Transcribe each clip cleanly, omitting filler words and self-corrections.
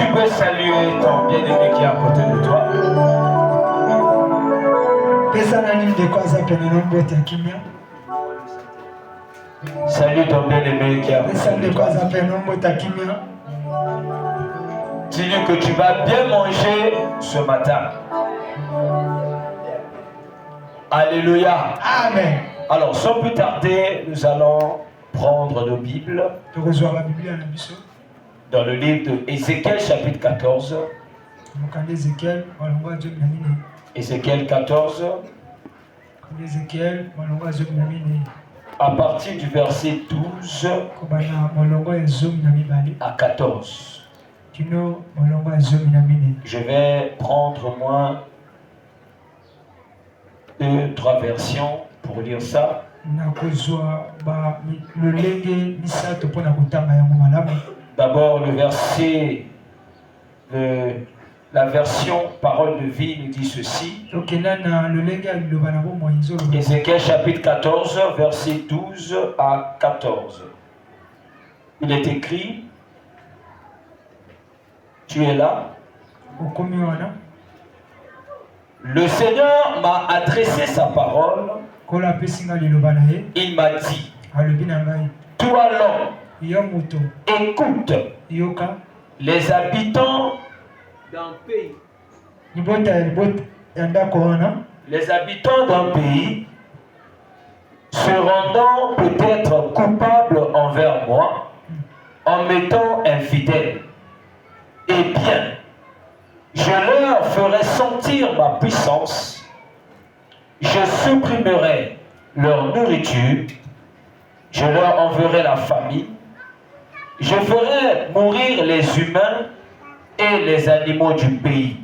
tu peux saluer ton bien-aimé qui est à côté de toi? Salut ton bien-aimé qui est à côté de toi. Dis-lui que tu vas bien manger ce matin. Alléluia. Amen. Alors, sans plus tarder, nous allons prendre nos Bibles dans le livre de Ézéchiel chapitre 14. Ézéchiel 14. À partir du verset 12 à 14. Je vais prendre moi 2-3 versions pour lire ça. D'abord le verset, la version parole de vie nous dit ceci. Ézéchiel chapitre 14, verset 12 à 14. Il est écrit, tu es là? Le Seigneur m'a adressé sa parole. Il m'a dit, toi l'homme, écoute les habitants d'un pays. Les habitants d'un pays se rendant peut-être coupables envers moi en m'étant infidèles. Eh bien, je leur ferai sentir ma puissance. Je supprimerai leur nourriture. Je leur enverrai la famine. Je ferai mourir les humains et les animaux du pays.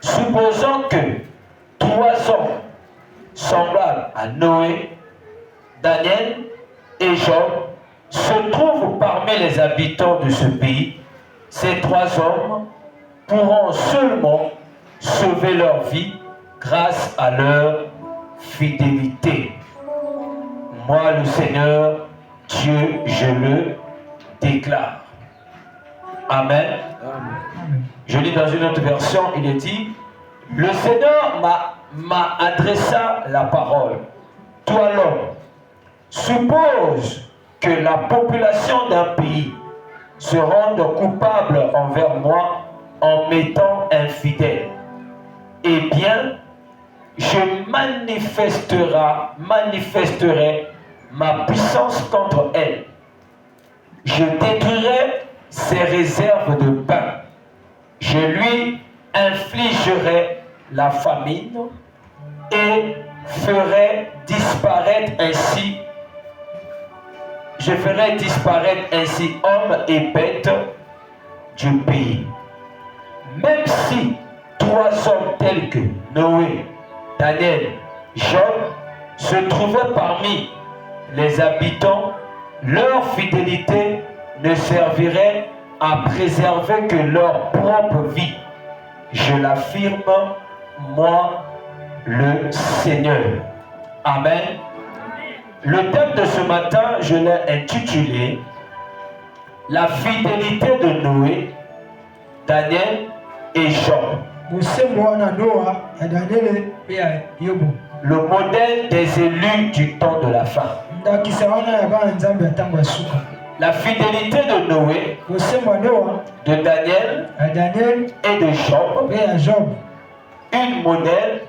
Supposons que 3 hommes semblables à Noé, Daniel et Job se trouvent parmi les habitants de ce pays, ces 3 hommes pourront seulement sauver leur vie grâce à leur fidélité. Moi, le Seigneur, Dieu, je le déclare. Amen. Amen. Je lis dans une autre version, il est dit, le Seigneur m'a adressé la parole. Toi l'homme, suppose que la population d'un pays se rende coupable envers moi en m'étant infidèle. Eh bien, je manifesterai ma puissance contre elle. Je détruirai ses réserves de pain. Je lui infligerai la famine et ferai disparaître ainsi hommes et bêtes du pays. Même si 3 hommes tels que Noé, Daniel, Job se trouvaient parmi les habitants, leur fidélité ne servirait à préserver que leur propre vie. Je l'affirme, moi, le Seigneur. Amen. Le thème de ce matin, je l'ai intitulé « La fidélité de Noé, Daniel et Job ». Le modèle des élus du temps de la fin. La fidélité de Noé, de Daniel et de Job. Un modèle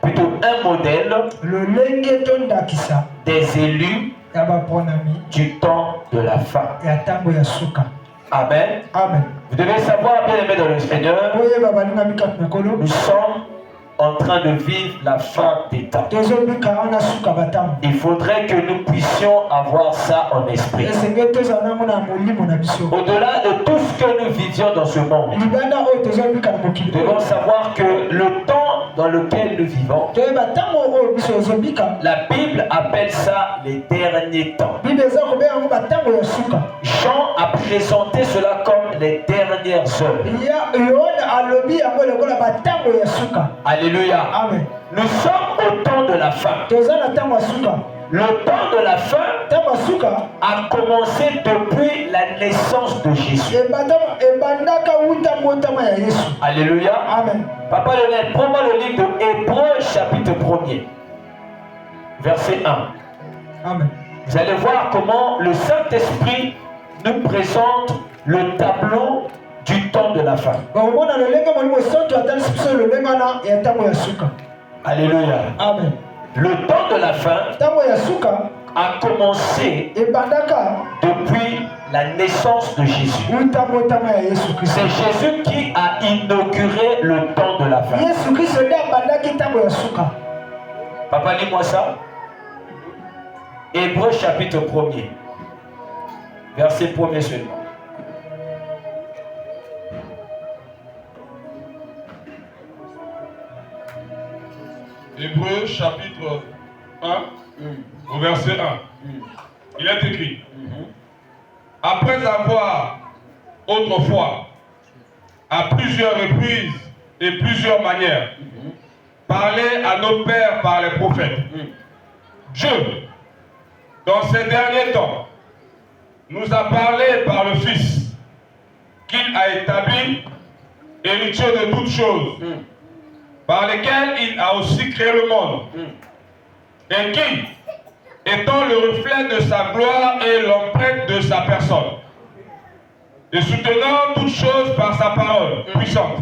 des élus du temps de la fin. Amen. Amen. Vous devez savoir, bien aimé dans le Seigneur, nous sommes en train de vivre la fin des temps. Il faudrait que nous puissions avoir ça en esprit. Au-delà de tout ce que nous vivions dans ce monde, nous devons savoir que le temps dans lequel nous vivons, la Bible appelle ça les derniers temps. Jean a présenté cela comme les dernières heures. Alléluia. Amen. Nous sommes au temps de la fin. Le temps de la fin a commencé depuis la naissance de Jésus. Alléluia. Amen. Papa Lionel, prends-moi le livre de Hébreux chapitre 1er, verset 1. Amen. Vous allez voir comment le Saint-Esprit nous présente le tableau du temps de la fin. Alléluia. Amen. Le temps de la fin a commencé depuis la naissance de Jésus. C'est Jésus qui a inauguré le temps de la fin. Papa, lis-moi ça. Hébreux chapitre 1er, verset 1er seulement. Hébreux chapitre 1, au verset 1. Il est écrit: après avoir autrefois, à plusieurs reprises et plusieurs manières, parlé à nos pères par les prophètes, Dieu, dans ces derniers temps, nous a parlé par le Fils, qu'il a établi héritier de toutes choses, par lesquelles il a aussi créé le monde, et qui, étant le reflet de sa gloire et l'empreinte de sa personne, et soutenant toutes choses par sa parole puissante,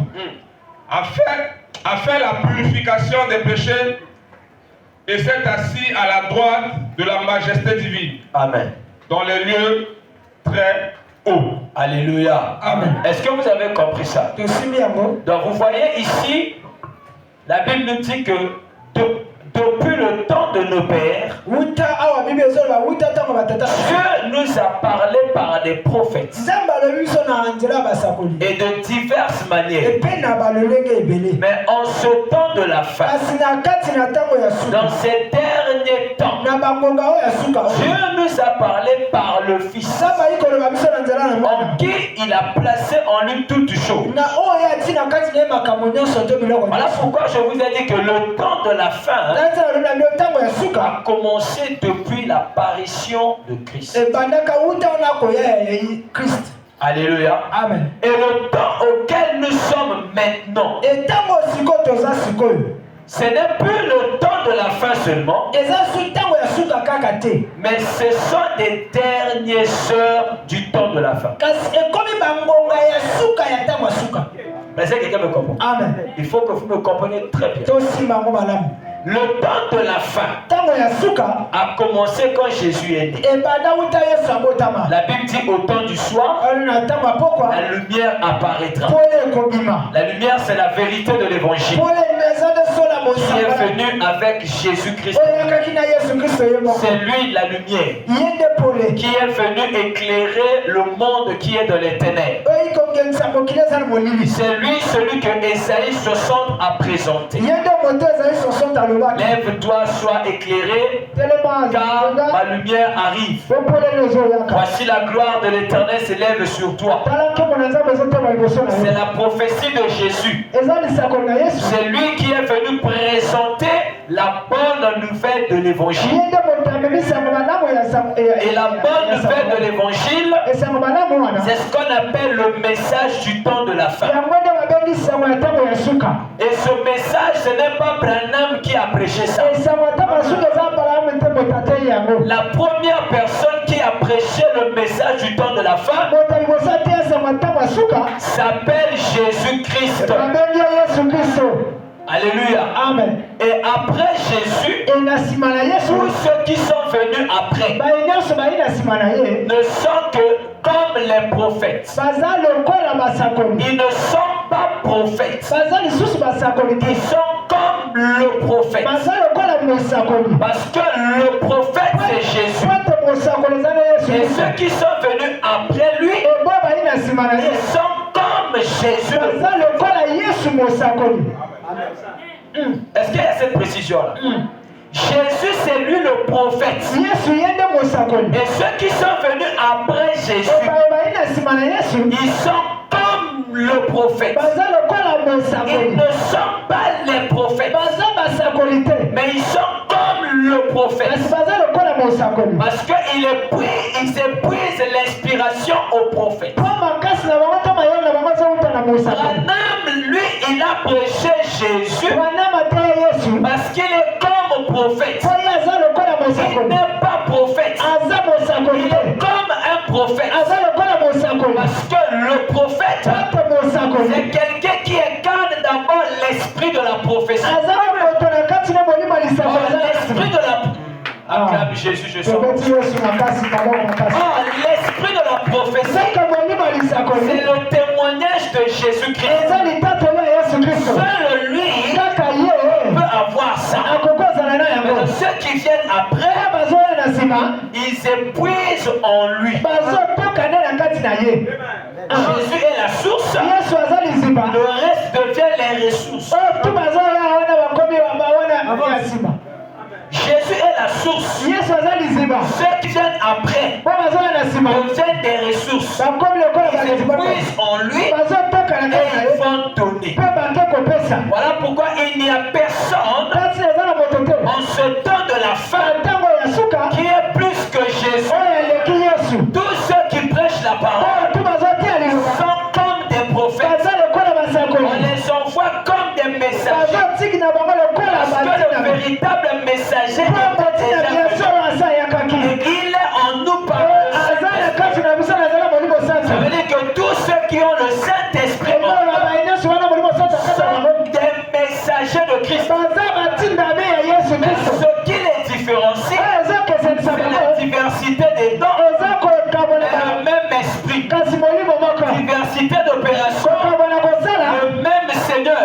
a fait la purification des péchés et s'est assis à la droite de la majesté divine. Amen. Dans les lieux très hauts. Alléluia. Amen. Est-ce que vous avez compris ça? Donc vous voyez ici, la Bible nous dit que depuis le temps de nos pères, Dieu nous a parlé par des prophètes et de diverses manières. Mais en ce temps de la fin, dans ces derniers temps, Dieu nous a parlé par le Fils, en qui il a placé en lui toutes choses. Voilà pourquoi je vous ai dit que le temps de la fin a commencé depuis l'apparition de Christ. Alléluia. Amen. Et le temps auquel nous sommes maintenant, ce n'est plus le temps de la fin seulement, mais ce sont des dernières heures du temps de la fin. Est-ce que quelqu'un me comprend? Amen. Il faut que vous me compreniez très bien. Le temps de la fin a commencé quand Jésus est né. La Bible dit au temps du soir, la lumière apparaîtra. La lumière, c'est la vérité de l'évangile qui est venue avec Jésus-Christ. C'est lui la lumière qui est venu éclairer le monde qui est dans les ténèbres. C'est lui celui que Ésaïe 60 a présenté. Lève-toi, sois éclairé, car ma lumière arrive. Voici la gloire de l'Éternel s'élève sur toi. C'est la prophétie de Jésus. C'est lui qui est venu présenter la bonne nouvelle de l'évangile. Et la bonne nouvelle de l'évangile, c'est ce qu'on appelle le message du temps de la fin. Et ce message, ce n'est pas Branham qui a prêché ça. La première personne qui a prêché le message du temps de la fin s'appelle Jésus-Christ. Alléluia. Amen. Et après Jésus, tous ceux qui sont venus après ne sont que comme les prophètes. Ils ne sont pas prophètes. Ils sont comme le prophète. Parce que le prophète, c'est Jésus. Et ceux qui sont venus après lui, ils sont comme Jésus. Est-ce qu'il y a cette précision-là? Jésus, c'est lui le prophète. Et ceux qui sont venus après Jésus, ils sont comme le prophète. Ils ne sont pas les prophètes, mais ils sont comme le prophète. Parce qu'il s'épuise l'inspiration au prophète. Branham, lui, il a prêché Jésus parce qu'il est comme prophète. Il n'est pas prophète. Il est comme un prophète. Parce que le prophète, c'est quelqu'un qui incarne d'abord l'esprit de la prophétie. L'esprit de la... Acclame Jésus, je sens. L'esprit de la prophétie, c'est le témoignage de Jésus-Christ. Seul lui peut avoir ça. Mais ceux qui viennent après, ils s'épuisent en lui. Jésus est la source. Le reste devient les ressources. Jésus est la source. Ceux qui viennent après deviennent des ressources. Ils s'épuisent en lui et ils vont donner. Voilà pourquoi il n'y a personne en ce temps de la fin qui est plus que Jésus. Tous ceux qui prêchent la parole sont comme des prophètes. On les envoie comme des messagers. Parce que le véritable messager est déjà venu. Il est en nous par le Saint-Esprit. Ça veut dire que tous ceux qui ont le Saint-Esprit sont des messagers de Christ. Mais ce qui les différencie, c'est la diversité des dons et le même esprit. Diversité d'opérations, le même Seigneur.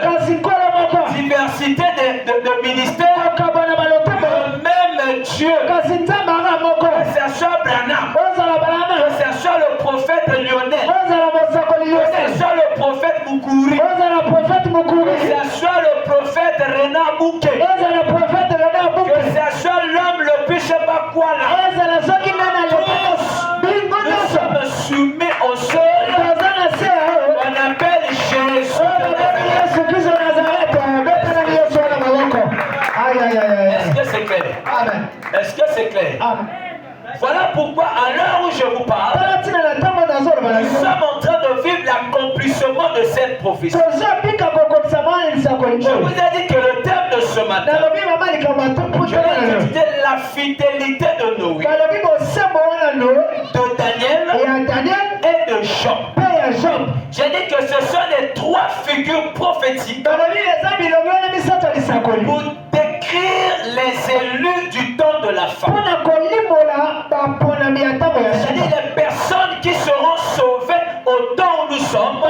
Diversité de ministères, le même Dieu. Que ce soit Branham, que ce soit le prophète Lionel, que ce soit le prophète Mukuri, que ce soit le prophète Renan Mouké, que ce soit l'homme le plus je sais pas quoi là. Nous sommes soumis au sol. On appelle Jésus. Est-ce que c'est clair? Est-ce que c'est clair? Voilà pourquoi à l'heure où je vous parle, nous sommes en train de vivre l'accomplissement de cette prophétie. Je vous ai dit que le thème de ce matin, je vais étudier la fidélité de Noé, de Daniel et de Job. J'ai dit que ce sont les trois figures prophétiques pour décrire les élus du temps de la fin. J'ai dit les personnes qui seront sauvées au temps où nous sommes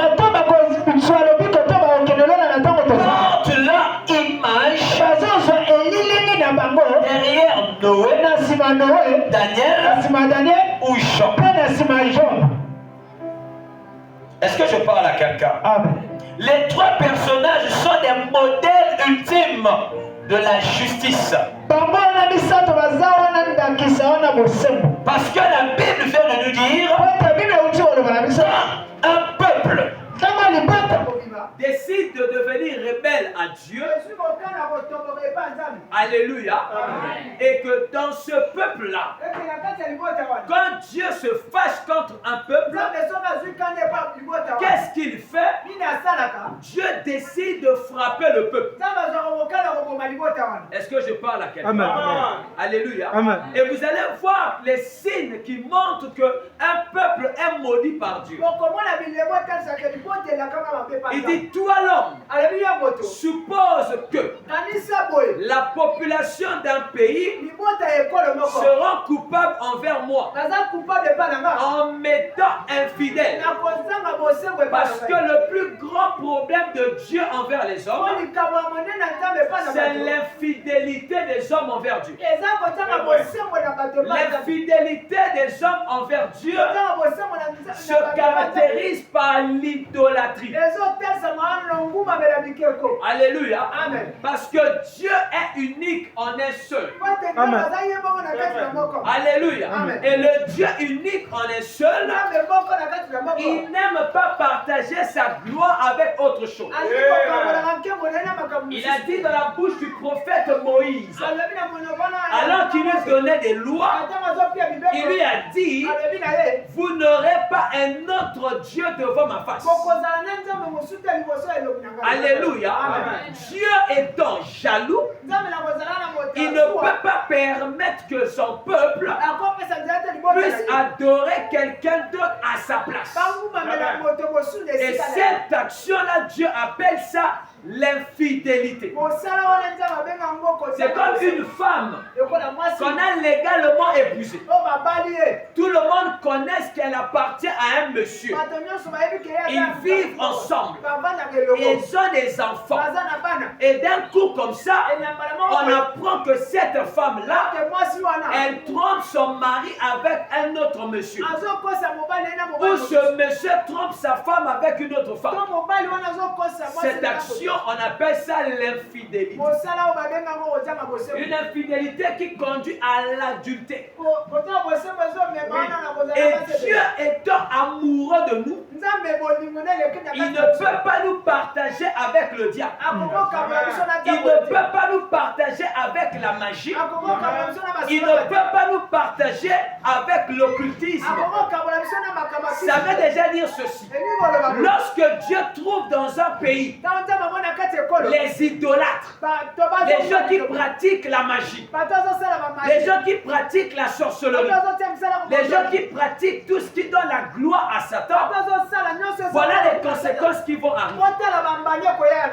portent leur image derrière Noé, Daniel ou Job. Est-ce que je parle à quelqu'un? Les trois personnages sont des modèles ultimes de la justice. Parce que la Bible vient de nous dire un peuple décide de devenir rebelle à Dieu. Alléluia. Et que dans ce peuple-là, quand Dieu se fâche contre un peuple, qu'est-ce qu'il fait? Dieu décide de frapper le peuple. Est-ce que je parle à quelqu'un? Alléluia. Amen. Et vous allez voir les signes qui montrent qu'un peuple est maudit par Dieu. Il dit, toi l'homme, suppose que la population d'un pays sera coupable envers moi en m'étant infidèle. Parce que le plus grand problème de Dieu envers les hommes, c'est l'infidélité des hommes envers Dieu. L'infidélité des hommes envers Dieu se caractérise par l'idolâtrie. Alléluia. Amen. Parce que Dieu est unique en un seul. Amen. Amen. Alléluia. Amen. Et le Dieu unique en est seul. Il n'aime pas partager sa gloire avec autre chose. Il a dit dans la bouche du prophète Moïse, alors qu'il lui donnait des lois, il lui a dit, vous n'aurez pas un autre Dieu devant ma face. Alléluia. Amen. Dieu étant jaloux, il ne peut pas permettre que son peuple puisse adorer quelqu'un d'autre à sa place. Et cette action-là, Dieu appelle ça l'infidélité. C'est comme une femme qu'on a légalement épousée. Tout le monde connaît qu'elle appartient à un monsieur. Ils vivent ensemble. Ils ont des enfants. Et d'un coup comme ça, on apprend que cette femme-là, elle trompe son mari avec un autre monsieur. Ou ce monsieur trompe sa femme avec une autre femme. Cette action, on appelle ça l'infidélité. Une infidélité qui conduit à l'adultère. Et Dieu étant amoureux de nous, il ne peut pas nous partager avec le diable. Il ne peut pas nous partager avec la magie. Il ne peut pas nous partager avec l'occultisme. Ça veut déjà dire ceci. Lorsque Dieu trouve dans un pays les idolâtres, les gens qui pratiquent la magie, les gens qui pratiquent la sorcellerie, les gens qui pratiquent tout ce qui donne la gloire à Satan, voilà les conséquences qui vont arriver.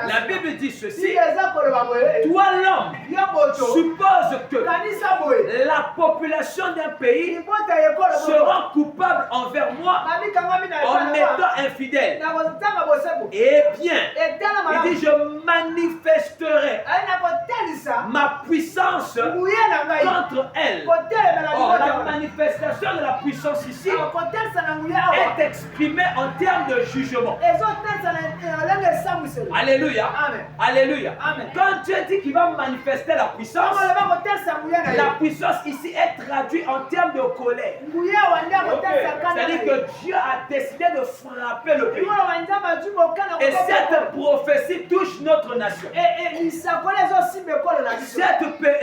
La Bible dit ceci: toi l'homme, suppose que la population d'un pays sera coupable envers moi en étant infidèle. Eh bien, il dit, je manifesterai ma puissance contre elle. Or, la manifestation de la puissance ici est exprimée en termes de jugement. Alléluia. Amen. Alléluia. Amen. Quand Dieu dit qu'il va manifester la puissance ici est traduite en termes de colère. C'est-à-dire que Dieu a décidé de frapper le pays. Et cette prophétie touche notre nation.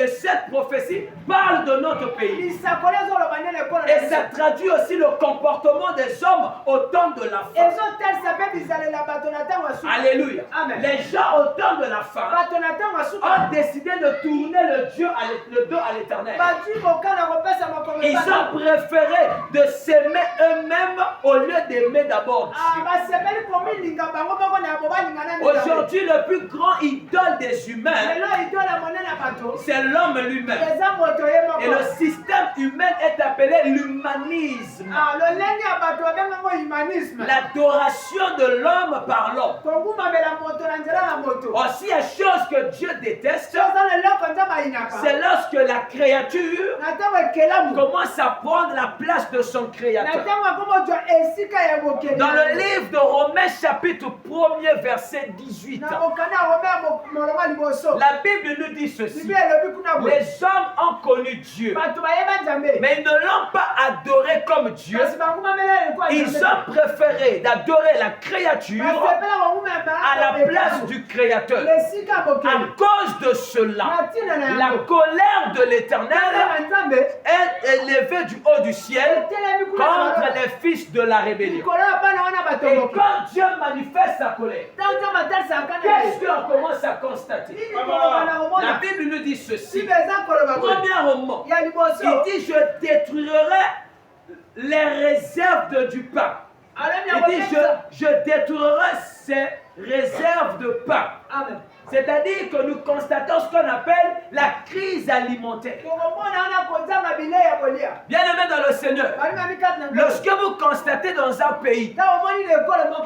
Cette prophétie parle de notre pays. Et ça traduit aussi le comportement des hommes au temps de la femme. Alléluia. Amen. Les gens au temps de la femme ont décidé de tourner le dos à l'Éternel. Ils ont préféré de s'aimer eux-mêmes au lieu d'aimer d'abord Dieu. Aujourd'hui, le plus grand idole des humains, c'est l'homme lui-même. Et le système humain est appelé l'humanisme. L'adoration de l'homme par l'homme. Aussi, la chose que Dieu déteste, c'est lorsque la créature commence à prendre la place de son créateur. Dans le livre de Romains chapitre 1er verset 18, la Bible nous dit ceci: les hommes ont connu Dieu, mais ils ne l'ont pas adoré comme Dieu. Ils ont préféré d'adorer la créature à la place du Créateur. À cause de cela, la colère de l'Éternel est élevée du haut du ciel contre les fils de la rébellion. Et quand Dieu manifeste sa colère, qu'est-ce qu'on commence à constater? La Bible nous dit ceci. Premièrement, il dit: je détruirai les réserves du pain. Il dit: je détruirai ces réserves de pain. C'est-à-dire que nous constatons ce qu'on appelle la crise alimentaire. Bien-aimés dans le Seigneur, lorsque vous constatez dans un pays,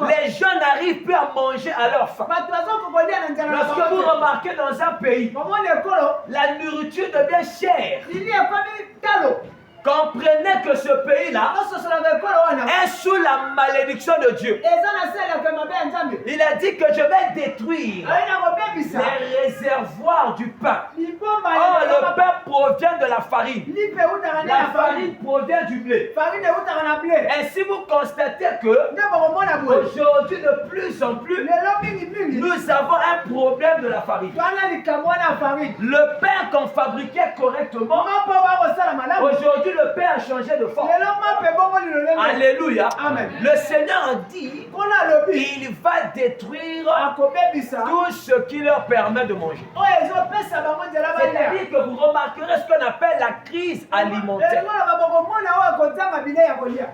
les gens n'arrivent plus à manger à leur faim. Lorsque vous remarquez dans un pays, la nourriture devient chère. Comprenez que ce pays-là est sous la malédiction de Dieu. Il a dit que je vais détruire les réservoirs du pain. Oh, le pain provient de la farine. La farine provient du blé. Ainsi, vous constatez que aujourd'hui, de plus en plus, nous avons un problème de la farine. Le pain qu'on fabriquait correctement, aujourd'hui, le pain a changé de forme. Alléluia. Amen. Le Seigneur a dit il va détruire tout ce qui leur permet de manger. C'est-à-dire que vous remarquerez ce qu'on appelle la crise alimentaire.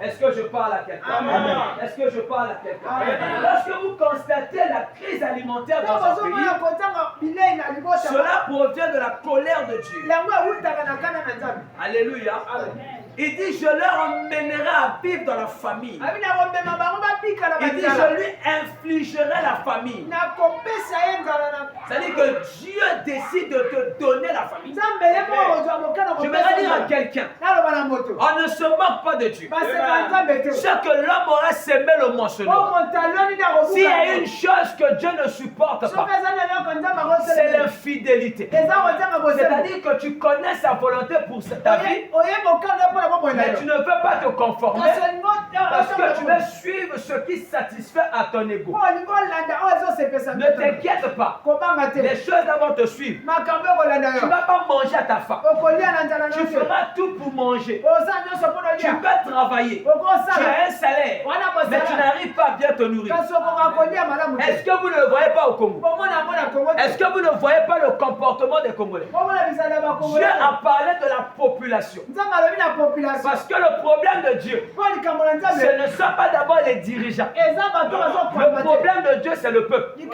Est-ce que je parle à quelqu'un? Est-ce que je parle à quelqu'un? Lorsque vous constatez la crise alimentaire dans un pays, cela provient de la colère de Dieu. Alléluia. Il dit, je leur emmènerai à vivre dans la famille. Il dit, je lui infligerai la famine. C'est-à-dire que Dieu décide de te donner la famine. Je vais dire à quelqu'un, on ne se moque pas de Dieu. Ce que l'homme aura semé le moissonneur. S'il y a une chose que Dieu ne supporte pas, c'est l'infidélité. C'est-à-dire que tu connais sa volonté pour ta vie, mais tu ne veux pas te conformer parce que tu veux suivre ce qui satisfait à ton ego. Ne t'inquiète pas. Les choses vont te suivre. Tu ne vas pas manger à ta faim. Tu feras tout pour manger. Tu peux travailler. Tu as un salaire, mais tu n'arrives pas à bien te nourrir. Est-ce que vous ne le voyez pas au Congo? Est-ce que vous ne voyez pas le comportement des Congolais? Dieu a parlé de la population. Parce que le problème de Dieu, ce ne sont pas d'abord les dirigeants. Le problème de Dieu, c'est le peuple. Dieu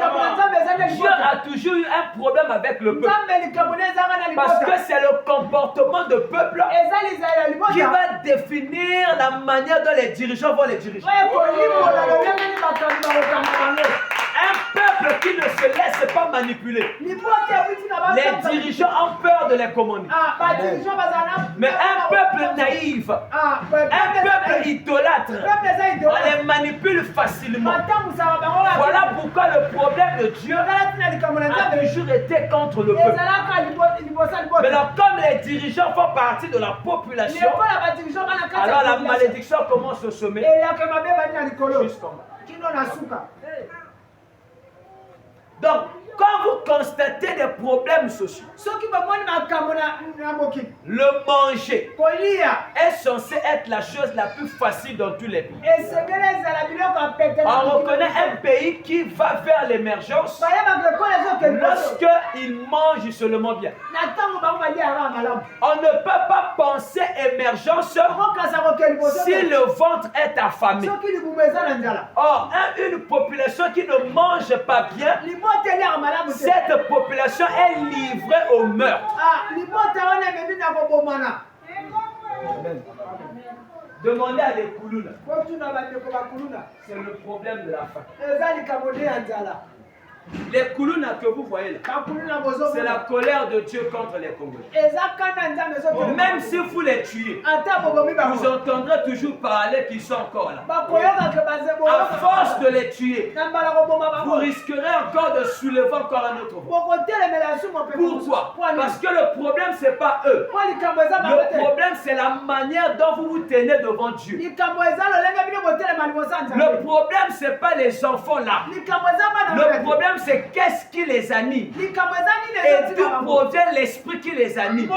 a toujours eu un problème avec le peuple. Parce que c'est le comportement de peuple qui va définir la manière dont les dirigeants vont les diriger. Un peuple qui ne se laisse pas manipuler. Les dirigeants ont peur de les commander. Mais un peuple naïf, un peuple idolâtre, on les manipule facilement. Voilà pourquoi le problème de Dieu a toujours été contre le peuple. Maintenant, comme les dirigeants font partie de la population, alors la malédiction commence au sommet. Donc, quand vous constatez des problèmes sociaux, le manger est censé être la chose la plus facile dans tous les pays. On reconnaît un pays qui va vers l'émergence lorsqu'il mange seulement bien. On ne peut pas penser émergence si le ventre est affamé. Or, une population qui ne mange pas bien, cette population est livrée au meurtre. Demandez à des Koulouna. C'est le problème de la faim. Les Koulouna que vous voyez là, c'est la colère de Dieu contre les Congolais. Même si vous les tuez, vous entendrez toujours parler qu'ils sont encore là. À force de les tuer, vous risquerez encore de soulever encore un autre voix. Pourquoi? Parce que le problème, ce n'est pas eux. Le problème, c'est la manière dont vous vous tenez devant Dieu. Le problème, ce n'est pas les enfants là. Le problème, c'est qu'est-ce qui les anime. Et d'où provient l'esprit qui les anime.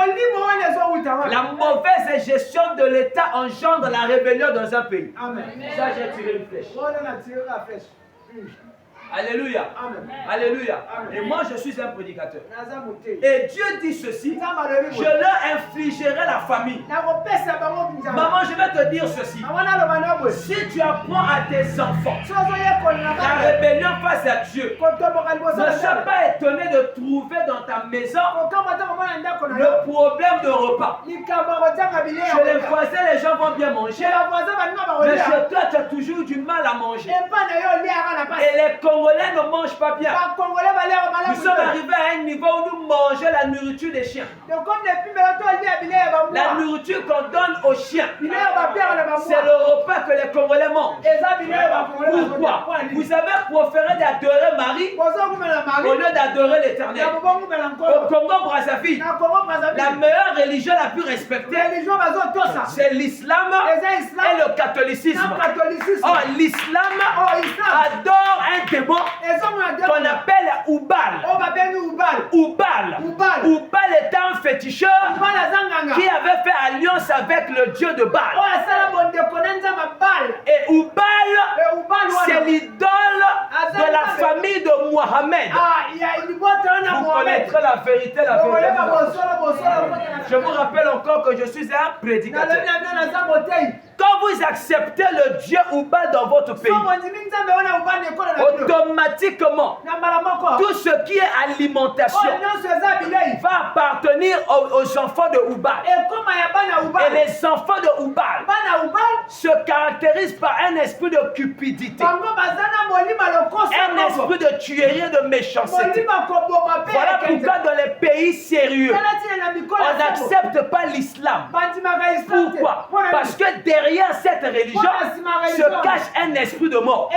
La mauvaise gestion de l'État engendre la rébellion dans un pays. Amen. Ça, j'ai tiré une flèche. Alléluia. Amen. Alléluia. Amen. Et moi, je suis un prédicateur. Et Dieu dit ceci, je leur infligerai la famine. Maman, je vais te dire ceci. Si tu apprends à tes enfants la rébellion face à Dieu, ne sois pas étonné de trouver dans ta maison le problème de repas. Chez les voisins, les gens vont bien manger. Mais chez toi, tu as toujours du mal à manger. Et les Congolais ne mangent pas bien. Nous sommes arrivés à un niveau où nous mangeons la nourriture des chiens. La nourriture qu'on donne aux chiens, c'est le repas que les Congolais mangent. Pourquoi? Vous avez préféré d'adorer Marie au lieu d'adorer l'Éternel. Au Congo-Brazzaville, la meilleure religion la plus respectée, c'est l'islam et le catholicisme. Oh, l'islam adore un démon qu'on appelle Oubal. Oubal est un féticheur qui avait fait alliance avec le dieu de Baal. Et Oubal, c'est l'idole de la famille de Mohamed. Vous connaîtrez la vérité, la vérité. Je vous rappelle encore que je suis un prédicateur. Quand vous acceptez le Dieu Oubal dans votre pays, automatiquement, tout ce qui est alimentation va appartenir aux enfants de Oubal. Et les enfants de Oubal se caractérisent par un esprit de cupidité, un esprit de tuerie et de méchanceté. Voilà pourquoi dans les pays sérieux, on n'accepte pas l'islam. Pourquoi? Parce que derrière cette religion se cache un esprit de mort.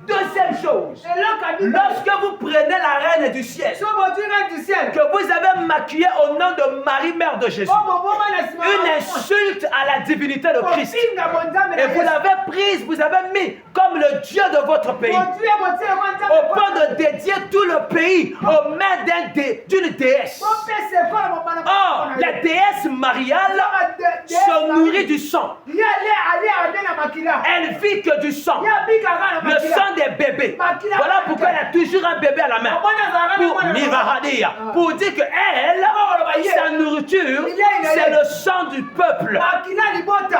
Deuxième chose, lorsque vous prenez la reine du ciel, que vous avez maquillée au nom de Marie, mère de Jésus, une insulte à la divinité de Christ, et vous l'avez prise, vous avez mis comme le Dieu de votre pays, au point de dédier tout le pays aux mains d'une déesse. Or, la déesse mariale se nourrit du sang. Elle vit que du sang. Le sang des bébés. Voilà pourquoi elle a toujours un bébé à la main. Pour dire que elle, sa nourriture, c'est le sang du peuple.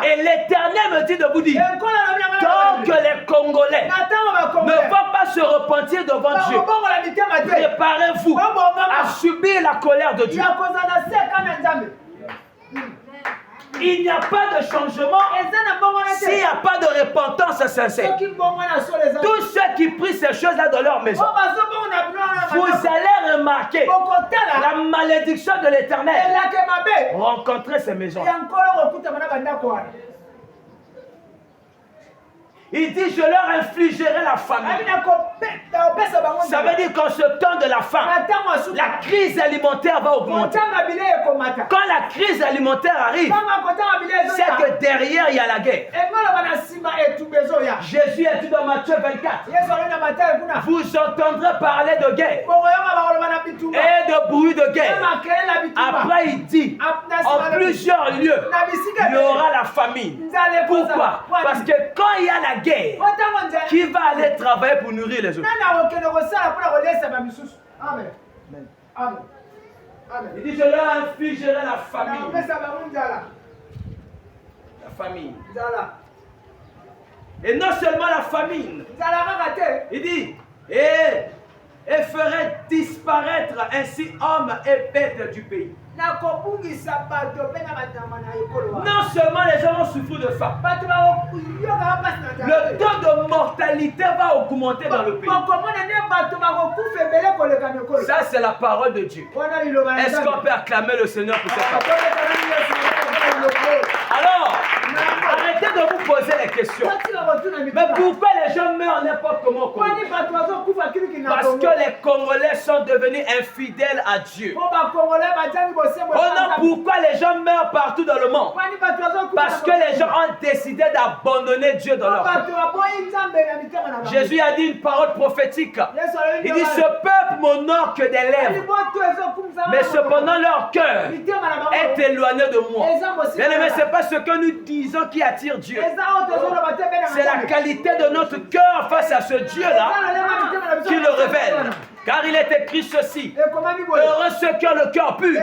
Et l'Éternel me dit de vous dire, tant que les Congolais ne vont pas se repentir devant Dieu, préparez-vous à subir la colère de Dieu. Il n'y a pas de changement s'il n'y a pas de repentance sincère. Tous ceux qui prient ces choses-là dans leur maison, vous allez remarquer la malédiction de l'Éternel rencontrer ces maisons. Il dit, je leur infligerai la famine. Ça veut dire qu'en ce temps de la faim, la crise alimentaire va augmenter. Quand la crise alimentaire arrive, c'est que derrière, il y a la guerre. Jésus est dit dans Matthieu 24. Vous entendrez parler de guerre et de bruit de guerre. Après, il dit, en plusieurs lieux, il y aura la famine. Pourquoi? Parce que quand il y a la guerre, qui va aller travailler pour nourrir les autres? Amen. Il dit, je leur infligerai la famine. La famine. Et non seulement la famine. Il dit, et ferait disparaître ainsi hommes et bêtes du pays. Non seulement les gens vont souffrir de faim, le taux de mortalité va augmenter dans le pays. Ça, c'est la parole de Dieu. Est-ce qu'on peut acclamer le Seigneur pour cette parole? Alors, arrêtez de vous poser les questions. Mais pourquoi les gens meurent n'importe comment? Parce que les Congolais sont devenus infidèles à Dieu. Oh non, pourquoi les gens meurent partout dans le monde? Parce que les gens ont décidé d'abandonner Dieu dans leur cœur. Jésus a dit une parole prophétique. Il dit, ce peuple m'honore que des lèvres, mais cependant leur cœur est éloigné de moi. Bien aimé, ce n'est pas ce que nous disons qui attire Dieu. C'est la qualité de notre cœur face à ce Dieu-là qui le révèle. Car il est écrit ceci, heureux ceux qui ont le cœur pur,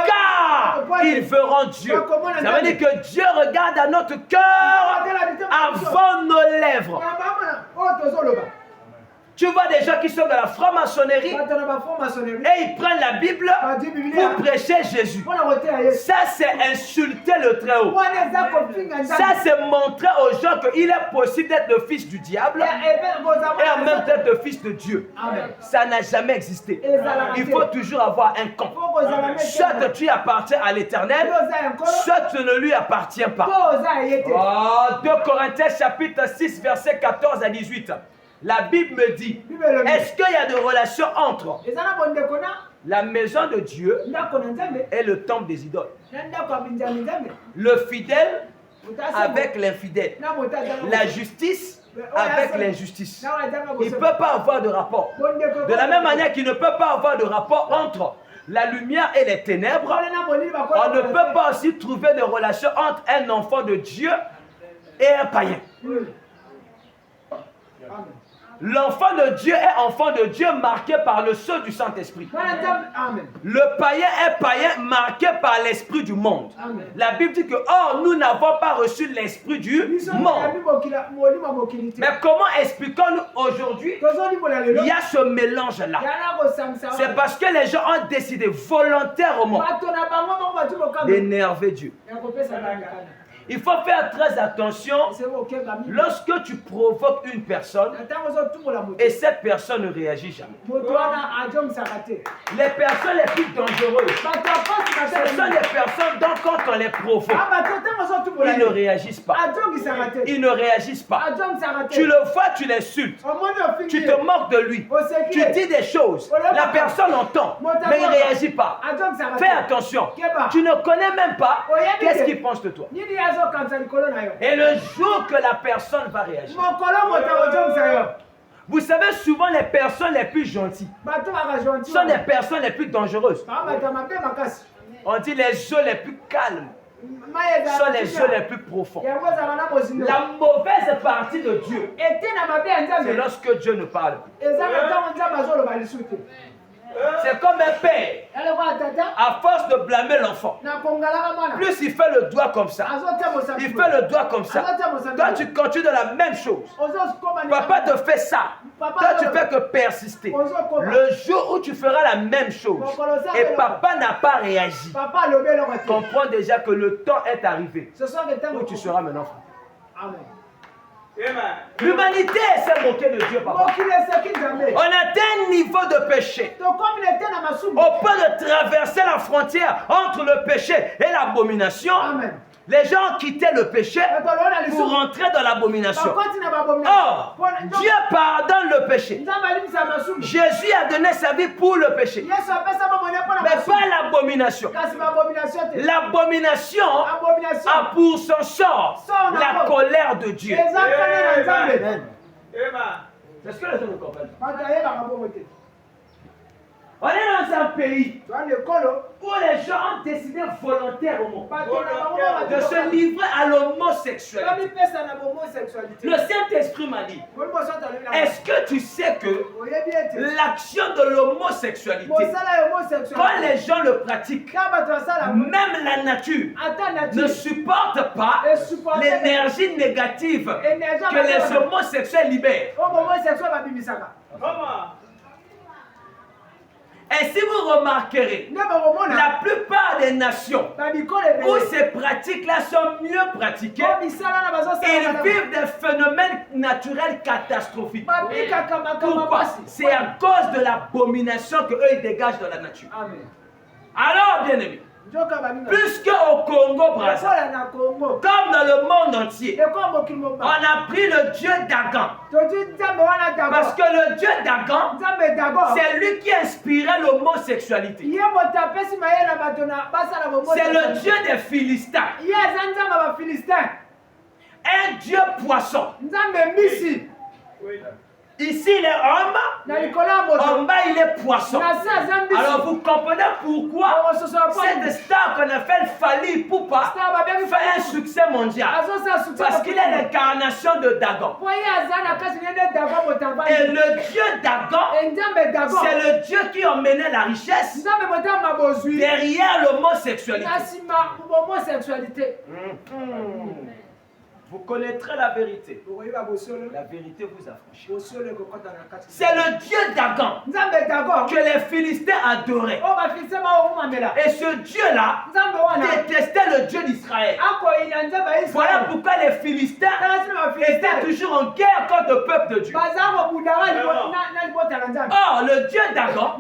car ils verront Dieu. Ça veut dire que Dieu regarde à notre cœur avant nos lèvres. Tu vois des gens qui sont dans la franc-maçonnerie et ils prennent la Bible pour prêcher Jésus. Ça, c'est insulter le Très-Haut. Ça, c'est montrer aux gens qu'il est possible d'être le fils du diable et en même temps le fils de Dieu. Ça n'a jamais existé. Il faut toujours avoir un camp. Soit tu appartiens à l'Éternel, soit tu ne lui appartiens pas. 2 Corinthiens chapitre 6 verset 14 à 18. La Bible me dit, est-ce qu'il y a des relations entre la maison de Dieu et le temple des idoles? Le fidèle avec l'infidèle. La justice avec l'injustice. Il ne peut pas avoir de rapport. De la même manière qu'il ne peut pas avoir de rapport entre la lumière et les ténèbres, on ne peut pas aussi trouver de relation entre un enfant de Dieu et un païen. L'enfant de Dieu est enfant de Dieu marqué par le sceau du Saint-Esprit. Le païen est païen marqué par l'esprit du monde. Amen. La Bible dit que, or, nous n'avons pas reçu l'esprit du monde. Mais comment expliquons-nous aujourd'hui il y a ce mélange-là? C'est parce que les gens ont décidé volontairement d'énerver Dieu. Il faut faire très attention lorsque tu provoques une personne et cette personne ne réagit jamais. Les personnes les plus dangereuses, ce sont les personnes dont quand on les provoque, ils ne réagissent pas. Ils ne réagissent pas. Tu le vois, tu l'insultes. Tu te moques de lui. Tu dis des choses. La personne entend, mais il ne réagit pas. Fais attention. Tu ne connais même pas qu'est-ce qu'il pense de toi. Et le jour que la personne va réagir. Vous savez, souvent les personnes les plus gentilles sont les personnes les plus dangereuses. On dit les eaux les plus calmes sont les eaux les plus profondes. La mauvaise partie de Dieu, c'est lorsque Dieu ne parle plus. C'est comme un père, à force de blâmer l'enfant, plus il fait le doigt comme ça, il fait le doigt comme ça. Toi, tu continues de la même chose. Papa te fait ça. Toi, tu fais que persister. Le jour où tu feras la même chose et papa n'a pas réagi, comprends déjà que le temps est arrivé où tu seras maintenant. Amen. L'humanité s'est moquée de Dieu, papa. On atteint un niveau de péché au point de traverser la frontière entre le péché et l'abomination. Les gens quittaient le péché pour rentrer dans l'abomination. Or, Dieu pardonne le péché. Jésus a donné sa vie pour le péché, mais pas l'abomination. L'abomination a pour son sort la colère de Dieu. Est-ce que les gens ne comprennent pas? On est dans un pays où les gens ont décidé volontairement de se livrer à l'homosexualité. Le Saint-Esprit m'a dit, est-ce que tu sais que l'action de l'homosexualité, quand les gens le pratiquent, même la nature ne supporte pas l'énergie négative que les homosexuels libèrent? Et si vous remarquerez, la plupart des nations où ces pratiques-là sont mieux pratiquées, ils vivent des phénomènes naturels catastrophiques. Pourquoi? C'est à cause de l'abomination qu'eux ils dégagent de la nature. Alors, bien aimés, plus qu'au Congo, Brazza, comme dans le monde entier, on a pris le Dieu Dagon. Parce que le Dieu Dagon, c'est lui qui a inspiré l'homosexualité. C'est le Dieu des Philistins. Un Dieu poisson. Ici il est homme, en bas il est poisson. Alors vous comprenez pourquoi cette star qu'on appelle Fally Ipupa fait un succès mondial. Parce qu'il est l'incarnation de Dagon. Et le Dieu Dagon, c'est le Dieu qui emmenait la richesse derrière l'homosexualité. Vous connaîtrez la vérité. La vérité vous affranchira. C'est le Dieu Dagon que les Philistins adoraient. Et ce Dieu-là détestait le Dieu d'Israël. Voilà pourquoi les Philistins étaient toujours en guerre contre le peuple de Dieu. Or, le Dieu Dagon,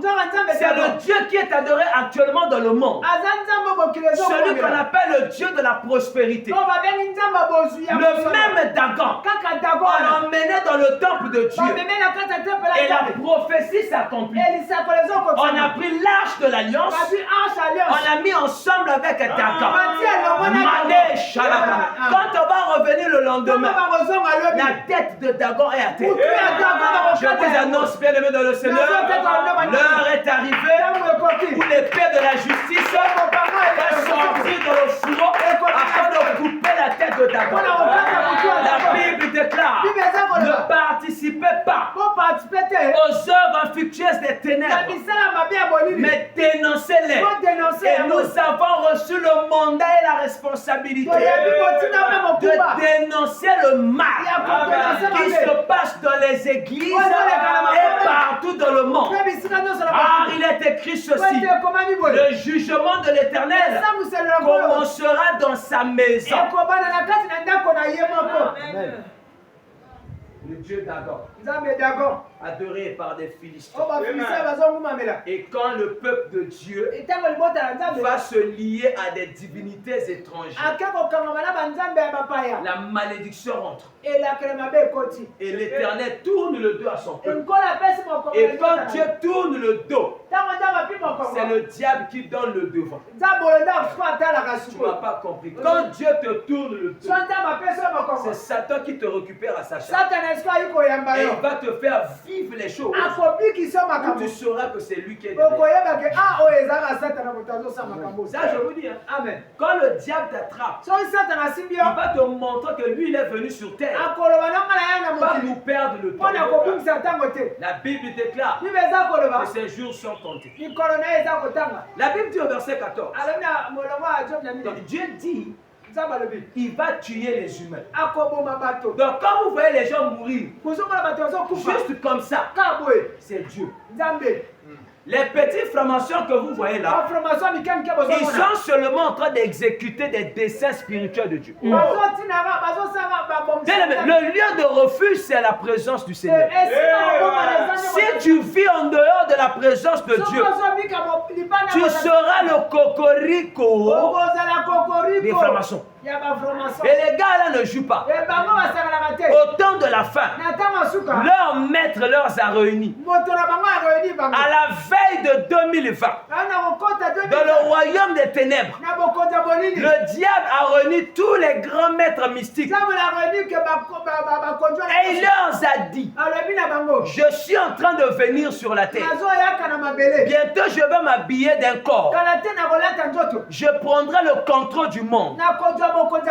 c'est le Dieu qui est adoré actuellement dans le monde. Celui qu'on appelle le Dieu de la prospérité. Le même Dagon, on l'emmenait dans le temple de Dieu. Et la prophétie s'accomplit. On a pris l'arche de l'alliance. On a mis ensemble avec Dagon. Quand on va revenir le lendemain, la tête de Dagon est à terre. Je vous annonce, bien aimé dans le Seigneur, l'heure est arrivée où l'épée de la justice va sortir dans le fourreau afin de couper la tête de Dagon. La Bible déclare: ne participez pas aux œuvres infructueuses des ténèbres, mais dénoncez-les. Et nous avons reçu le mandat et la responsabilité de dénoncer le mal qui se passe dans les églises et partout dans le monde. Car il est écrit ceci: le jugement de l'Éternel commencera dans sa maison. Amen. Le Dieu Dagon, adoré par des Philistins. Et quand le peuple de Dieu va se lier à des divinités étrangères, la malédiction rentre. Et l'Éternel tourne le dos à son peuple. Et quand Dieu tourne le dos, c'est le diable qui donne le devant. Tu n'as pas compris. Quand Dieu te tourne le dos, c'est Satan qui te récupère à sa charge. Et il va te faire vivre les choses. Où tu sauras que c'est lui qui est derrière. Ça, je vous dis. Amen. Quand le diable t'attrape, il va te montrer que lui, il est venu sur terre. Pas nous perdre le temps. La Bible déclare que ces jours sont comptés. La Bible dit au verset 14. Donc Dieu dit: il va tuer les humains. Donc quand vous voyez les gens mourir, juste comme ça, c'est Dieu. Les petites formations que vous voyez là, ils sont seulement en train d'exécuter des desseins spirituels de Dieu. Le lieu de refuge, c'est la présence du Seigneur. Si tu vis en dehors de la présence de Dieu, tu seras le cocorico des formations. Et les gars là ne jouent pas. Au temps de la fin, leur maître leur a réunis. À la veille de 2020, dans le royaume des ténèbres, le diable a réuni tous les grands maîtres mystiques. Et il leur a dit: je suis en train de venir sur la terre. Bientôt je vais m'habiller d'un corps. Je prendrai le contrôle du monde.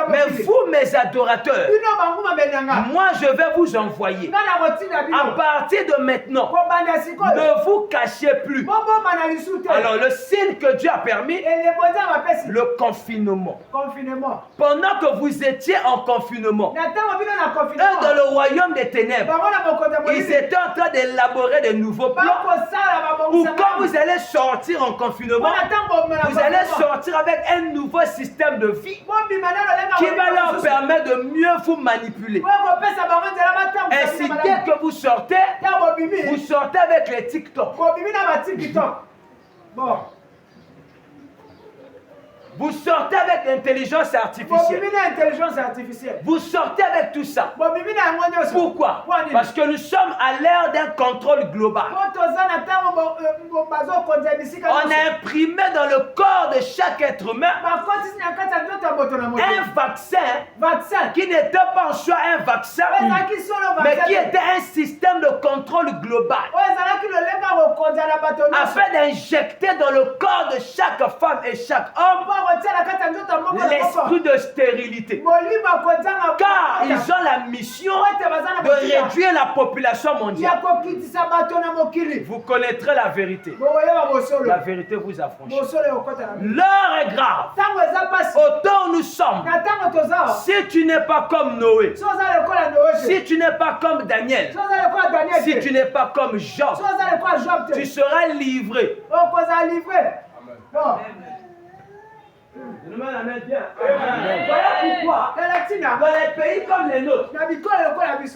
Mais vous, mes adorateurs, moi je vais vous envoyer. À partir de maintenant, ne vous cachez plus. Alors le signe que Dieu a permis, le confinement. Pendant que vous étiez en confinement, eux dans le royaume des ténèbres, ils étaient en train d'élaborer de nouveaux plans. Ou quand vous allez sortir en confinement, vous allez sortir avec un nouveau système de vie qui va leur permettre de mieux vous manipuler. Ainsi, dès que vous sortez avec les TikTok. Vous sortez avec l'intelligence artificielle. Vous sortez avec tout ça. Pourquoi? Parce que nous sommes à l'ère d'un contrôle global. On a imprimé dans le corps de chaque être humain un vaccin qui n'était pas en soi un vaccin, mais qui était un système de contrôle global afin d'injecter dans le corps de chaque femme et chaque homme l'esprit de stérilité. Car ils ont la mission de réduire la population mondiale. Vous connaîtrez la vérité. La vérité vous affranchit. L'heure est grave. Autant nous sommes. Si tu n'es pas comme Noé, si tu n'es pas comme Daniel, si tu n'es pas comme Job, tu seras livré. Voilà pourquoi, dans les pays comme les nôtres,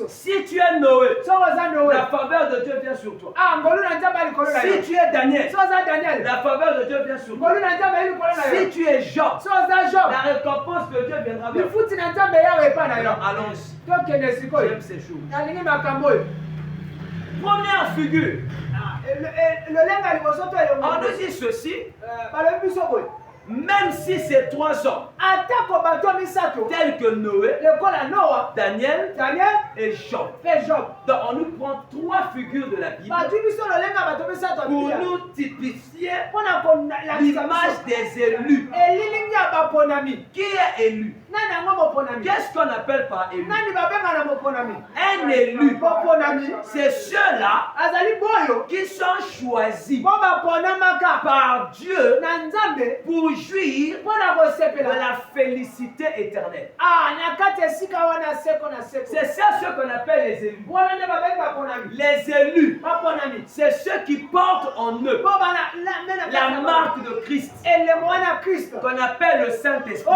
si tu es Noé, la faveur de Dieu vient sur toi. Si tu es Daniel, la faveur de Dieu vient sur toi. Si tu es Job, la récompense de Dieu viendra vers toi. Alors, allons-y. J'aime ces choses. Première figure. On nous dit ceci. Même si ces trois hommes, tels que Noé, Daniel et Job, donc on nous prend trois figures de la Bible pour nous typifier l'image des élus. Qui est élu? Qu'est-ce qu'on appelle par élu? Un élu, c'est ceux-là qui sont choisis par Dieu pour jouir de la félicité éternelle. C'est ça ce qu'on appelle les élus. Les élus, c'est ceux qui portent en eux la marque de Christ, qu'on appelle le Saint-Esprit.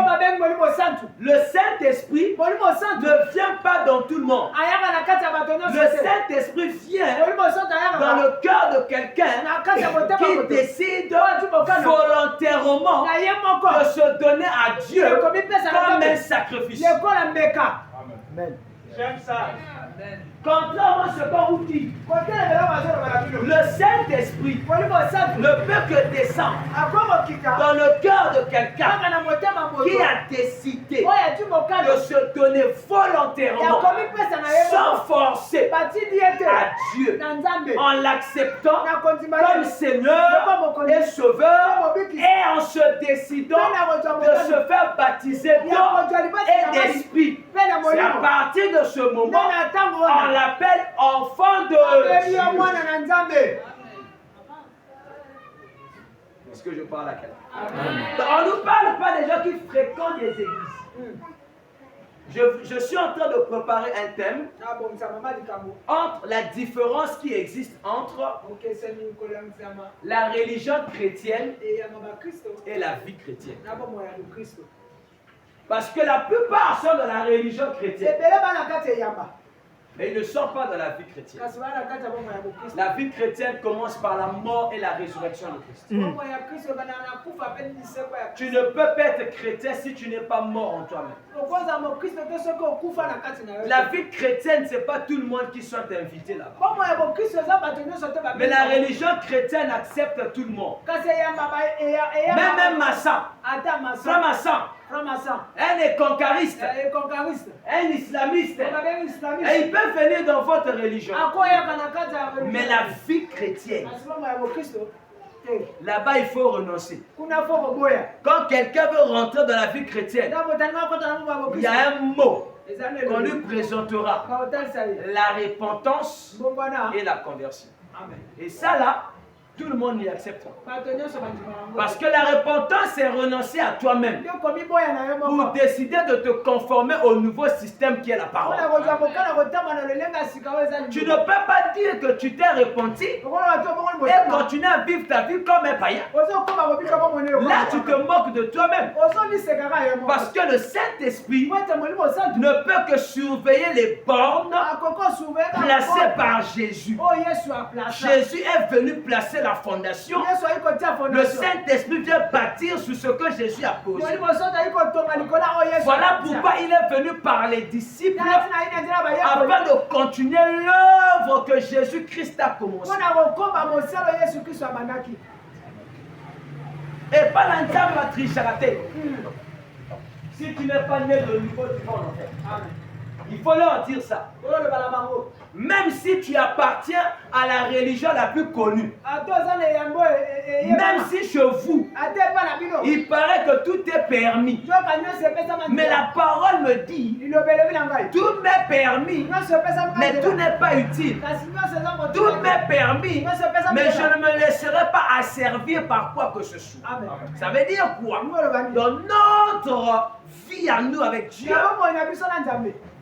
Le Saint-Esprit ne vient pas dans tout le monde. Le Saint-Esprit vient dans le cœur de quelqu'un qui décide volontairement de se donner à Dieu comme un sacrifice. Amen. J'aime ça. Contrairement à ce qu'on vous dit, le Saint-Esprit ne peut que descendre dans le cœur de quelqu'un qui a décidé de se donner volontairement, sans forcer, à Dieu, en l'acceptant comme Seigneur et Sauveur, et en se décidant de se faire baptiser d'eau et d'esprit. C'est à partir de ce moment, on l'appelle enfant de Dieu. Est-ce que je parle à quelqu'un? On ne nous parle pas des gens qui fréquentent les églises. Je suis en train de préparer un thème entre la différence qui existe entre la religion chrétienne et la vie chrétienne. Parce que la plupart sont dans la religion chrétienne. Mais ils ne sont pas dans la vie chrétienne. La vie chrétienne commence par la mort et la résurrection de Christ. Tu ne peux pas être chrétien si tu n'es pas mort en toi-même. La vie chrétienne, ce n'est pas tout le monde qui sont invités là-bas. Mais la religion chrétienne accepte tout le monde. Même Massa. Un est conquériste, un islamiste, et ils peuvent venir dans votre religion. Mais la vie chrétienne, là-bas il faut renoncer. Quand quelqu'un veut rentrer dans la vie chrétienne, il y a un mot qu'on lui présentera: la repentance et la conversion. Et ça là, tout le monde y accepte. Parce que la repentance, c'est renoncer à toi-même pour décider de te conformer au nouveau système qui est la parole. Tu ne peux pas dire que tu t'es repenti et continuer à vivre ta vie comme un païen. Là, tu te moques de toi-même. Parce que le Saint-Esprit ne peut que surveiller les bornes placées par Jésus. Jésus est venu placer la fondation. Le Saint-Esprit vient bâtir sur ce que Jésus a posé. Voilà pourquoi il est venu par les disciples afin de continuer l'œuvre que Jésus-Christ a commencé. Et pas l'ensemble à tricher. Si tu n'es pas né de nouveau, tu vas en enfer. Il faut leur dire ça. Même si tu appartiens à la religion la plus connue, même si chez vous, il paraît que tout est permis, mais la parole me dit, tout m'est permis, mais tout n'est pas utile. Tout m'est permis, mais je ne me laisserai pas asservir par quoi que ce soit. Ça veut dire quoi? Dans notre vie à nous avec Dieu,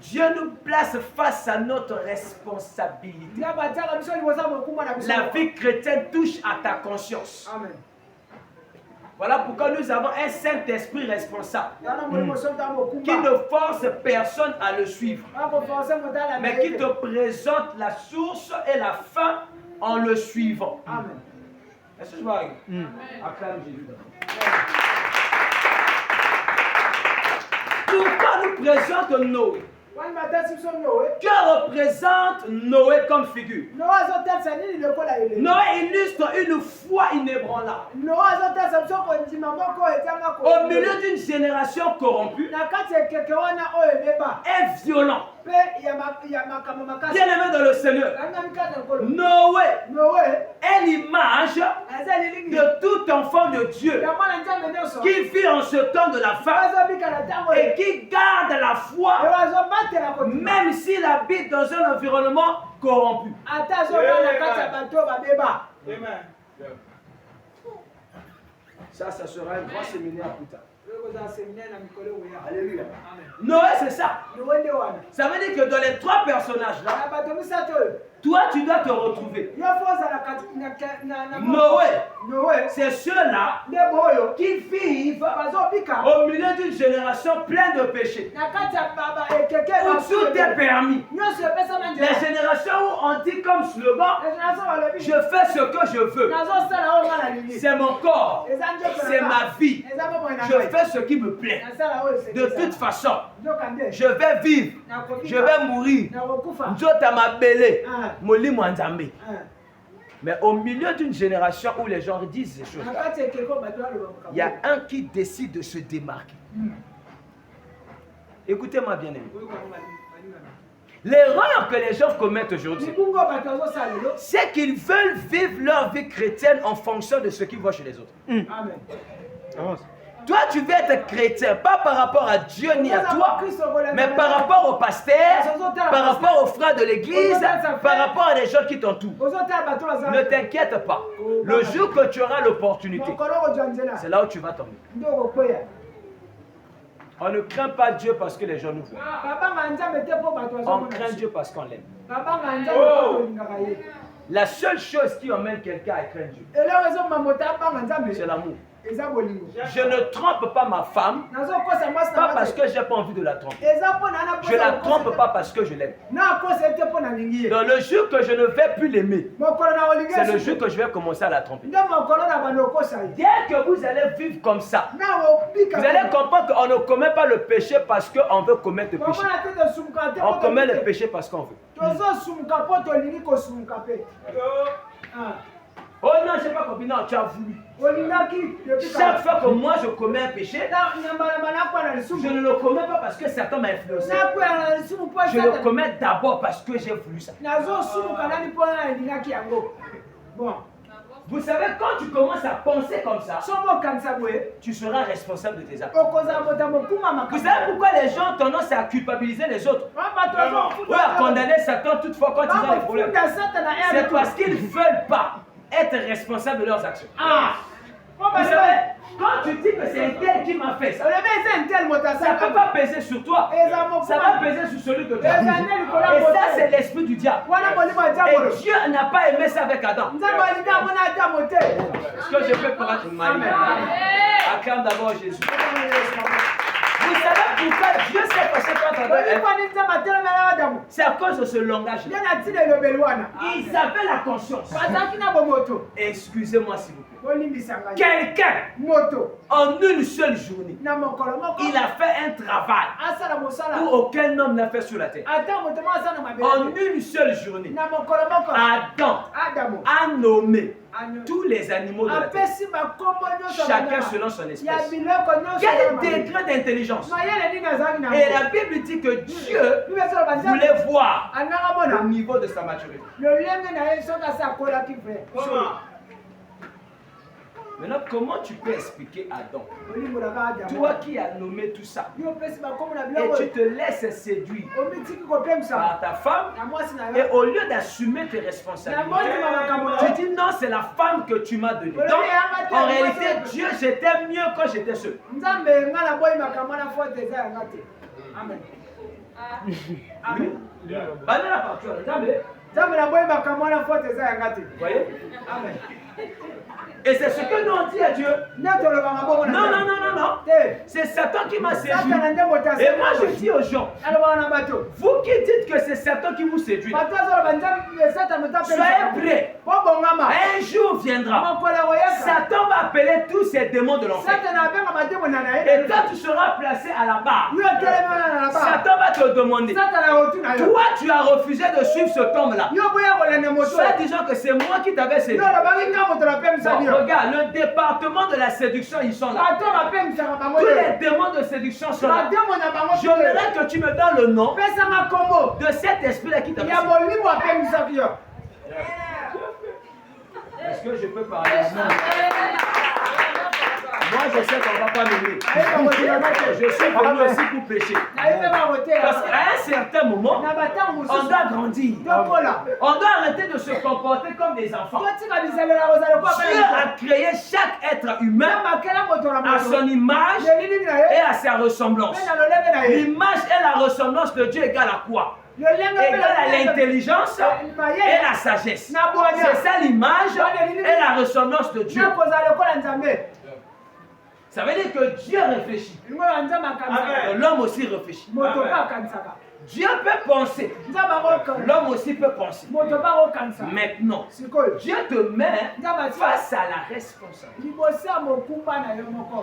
Dieu nous place face à notre responsabilité. La vie chrétienne touche à ta conscience. Amen. Voilà pourquoi nous avons un Saint-Esprit responsable qui ne force personne à le suivre, mais qui te présente la source et la fin en le suivant. Amen. Est-ce que je vois? Acclame Jésus. Pourquoi nous présente Noé? Que représente Noé comme figure? Noé illustre une foi inébranlable. Au milieu d'une génération corrompue et violente. Bien-aimé dans le Seigneur, Noé est l'image de tout enfant de Dieu qui vit en ce temps de la fin et qui garde la foi même s'il habite dans un environnement corrompu. Ça sera un grand séminaire plus tard. Alléluia. Noé, c'est ça. Ça veut dire que dans les trois personnages là, toi tu dois te retrouver. Noé, c'est ceux-là qui vivent au milieu d'une génération pleine de péchés, où tout est permis. Les générations où on dit comme slogan, je fais ce que je veux. C'est mon corps, c'est ma vie. Je fais ce qui me plaît. De toute façon, je vais vivre, je vais mourir. Mais au milieu d'une génération où les gens disent ces choses, il y a un qui décide de se démarquer. Écoutez-moi bien aimé. L'erreur que les gens commettent aujourd'hui, c'est qu'ils veulent vivre leur vie chrétienne en fonction de ce qu'ils voient chez les autres. Amen. Toi, tu veux être chrétien, pas par rapport à Dieu ni à toi, mais par rapport au pasteur, par rapport aux frères de l'église, par rapport à des gens qui t'entourent. Ne t'inquiète pas. Le jour que tu auras l'opportunité, c'est là où tu vas tomber. On ne craint pas Dieu parce que les gens nous voient. On craint Dieu parce qu'on l'aime. La seule chose qui emmène quelqu'un à craindre Dieu, c'est l'amour. Je ne trompe pas ma femme, pas parce que j'ai pas envie de la tromper. Je la trompe pas parce que je l'aime. Dans le jour que je ne vais plus l'aimer, c'est le jour que je vais commencer à la tromper. Dès que vous allez vivre comme ça, vous allez comprendre qu'on ne commet pas le péché parce qu'on veut commettre le péché. On commet le péché parce qu'on veut. Oh non, je n'ai pas compris, non, tu as voulu. Chaque fois que moi je commets un péché, je ne le commets pas parce que Satan m'a influencé. Je le commets d'abord parce que j'ai voulu ça. Vous savez, quand tu commences à penser comme ça, tu seras responsable de tes actes. Vous savez pourquoi les gens ont tendance à culpabiliser les autres, ou à condamner Satan toutefois quand ils ont des problèmes? C'est parce qu'ils ne veulent pas être responsables de leurs actions. Vous savez, quand tu dis que c'est un tel qui m'a fait ça, ça ne peut pas peser sur toi. Ça va peser sur celui de Dieu. Et ça, c'est l'esprit du diable. Et Dieu n'a pas aimé ça avec Adam. Est-ce que je peux prendre une main? Acclame d'abord Jésus. Vous savez pourquoi Dieu s'est passé contre Adam? C'est à cause de ce langage. Ils avaient la conscience. Excusez-moi s'il vous plaît. Quelqu'un, en une seule journée, il a fait un travail où aucun homme n'a fait sur la terre. En une seule journée, Adam a nommé tous les animaux de la terre. Chacun selon son espèce. Il y a des degrés d'intelligence. Et la Bible dit que Dieu voulait voir le niveau de sa maturité. Maintenant, comment tu peux expliquer Adam, toi qui as nommé tout ça, et tu te laisses séduire par ta femme, et au lieu d'assumer tes responsabilités, tu dis non, c'est la femme que tu m'as donnée. Donc, en réalité, Dieu, j'étais mieux quand j'étais seul. Amen. Voyez? Amen. Et c'est ce que nous on dit à Dieu. Non, non, non, non, non. C'est Satan qui m'a séduit. Et moi je dis aux gens, vous qui dites que c'est Satan qui vous séduit, soyez prêts. Un jour viendra. Satan va appeler tous ces démons de l'enfer. Et toi tu seras placé à la barre. Satan va te demander, toi tu as refusé de suivre ce tombe-là. Soit disant que c'est moi qui t'avais séduit. Bon, regarde, le département de la séduction, ils sont là. Tous les démons de séduction sont là. J'aimerais que tu me donnes le nom de cet esprit-là qui t'a fait. Est-ce que je peux parler? Moi, je sais qu'on ne va pas m'aimer. Je suis venu aussi pour pécher. Parce qu'à un certain moment, on doit grandir. On doit arrêter de se comporter comme des enfants. Dieu a créé chaque être humain à son image et à sa ressemblance. L'image et la ressemblance de Dieu égale à quoi? Égale à l'intelligence et la sagesse. C'est ça l'image et la ressemblance de Dieu. Ça veut dire que Dieu réfléchit. L'homme aussi réfléchit. Dieu peut penser. L'homme aussi peut penser. Maintenant, Dieu te met face à la responsabilité.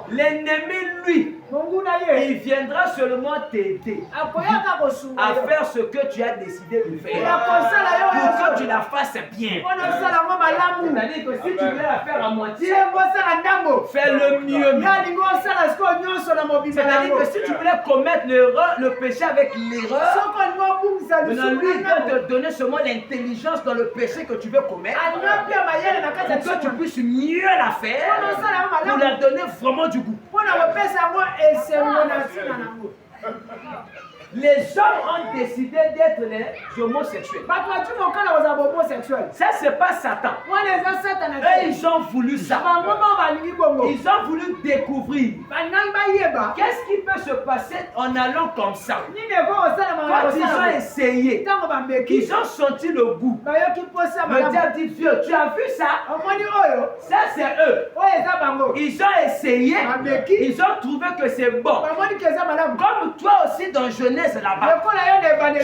L'ennemi, lui, il viendra seulement t'aider à faire ce que tu as décidé de faire. Pour que tu la fasses bien. C'est-à-dire que si tu voulais la faire à moitié, fais le mieux. C'est-à-dire que si tu voulais commettre l'erreur, le péché avec l'erreur, maintenant, lui, il va te donner seulement l'intelligence dans le péché que tu veux commettre pour que tu puisses mieux la faire, pour la donner vraiment du goût. Les hommes ont décidé d'être les homosexuels. Ça, c'est pas Satan. Eux, ils ont voulu ça. Ils ont voulu découvrir. Qu'est-ce qui peut se passer en allant comme ça? Quand ils ont essayé, ils ont senti le goût. Le diable dit, vieux, tu as vu ça? Ça, c'est eux. Ils ont essayé. Ils ont trouvé que c'est bon. Comme toi aussi dans Genèse là-bas,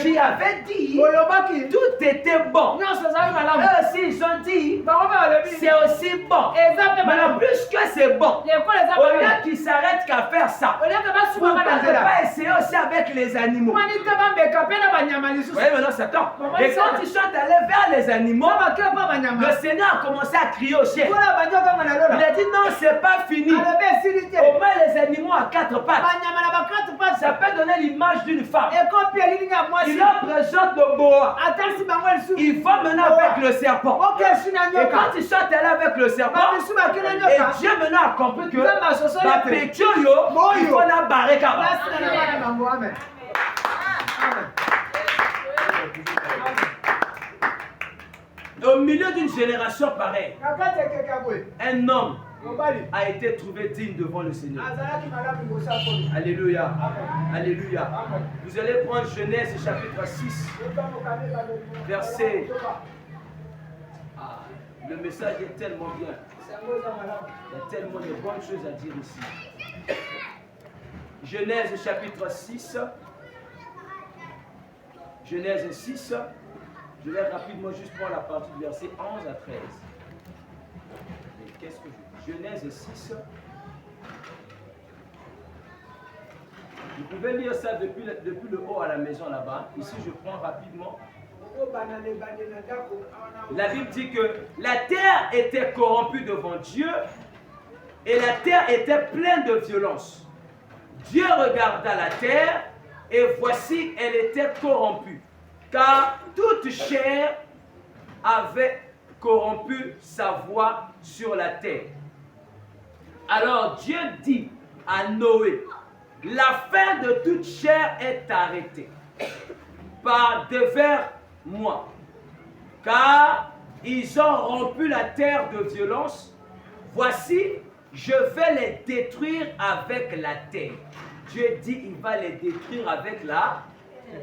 tu avais dit tout était bon. Eux aussi ils ont dit c'est aussi bon. Mais plus que c'est bon, au lieu qu'ils s'arrêtent qu'à faire ça, vous ne pouvez pas essayer aussi avec les animaux. Vous voyez maintenant Satan. Et quand ils sont allés vers les animaux, le Seigneur a commencé à crier au ciel. Il a dit non, c'est pas fini. Au moins les animaux à quatre pattes, ça peut donner l'image d'une femme. Il leur présente le boa. Il va maintenant avec le serpent. Et quand ils sont allés avec le serpent, et Dieu maintenant a compris que il faut la barrer comme au milieu d'une génération pareille, un homme a été trouvé digne devant le Seigneur. Alléluia. Alléluia. Vous allez prendre Genèse chapitre 6, verset. Ah, le message est tellement bien. Il y a tellement de bonnes choses à dire ici. Genèse chapitre 6. Genèse 6. Je vais rapidement juste prendre la partie du verset 11 à 13. Mais qu'est-ce que je dis? Genèse 6. Vous pouvez lire ça depuis le haut à la maison là-bas. Ici, je prends rapidement La Bible dit que la terre était corrompue devant Dieu et la terre était pleine de violence. Dieu regarda la terre et voici, elle était corrompue, car toute chair avait corrompu sa voie sur la terre. Alors Dieu dit à Noé, la fin de toute chair est arrêtée par devers moi, car ils ont rompu la terre de violence. Voici, je vais les détruire avec la terre. Dieu dit, il va les détruire avec la terre.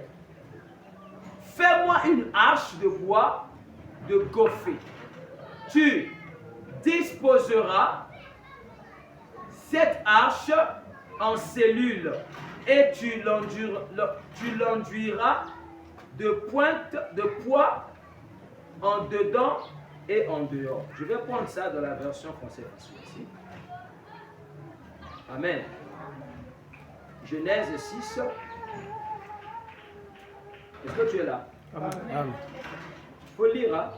Fais-moi une arche de bois de gopher. Tu disposeras cette arche en cellules et tu l'enduiras de pointe de poids en dedans et en dehors. Je vais prendre ça dans la version française ici. Amen. Genèse 6. Est-ce que tu es là? Amen. Il faut lire. Hein?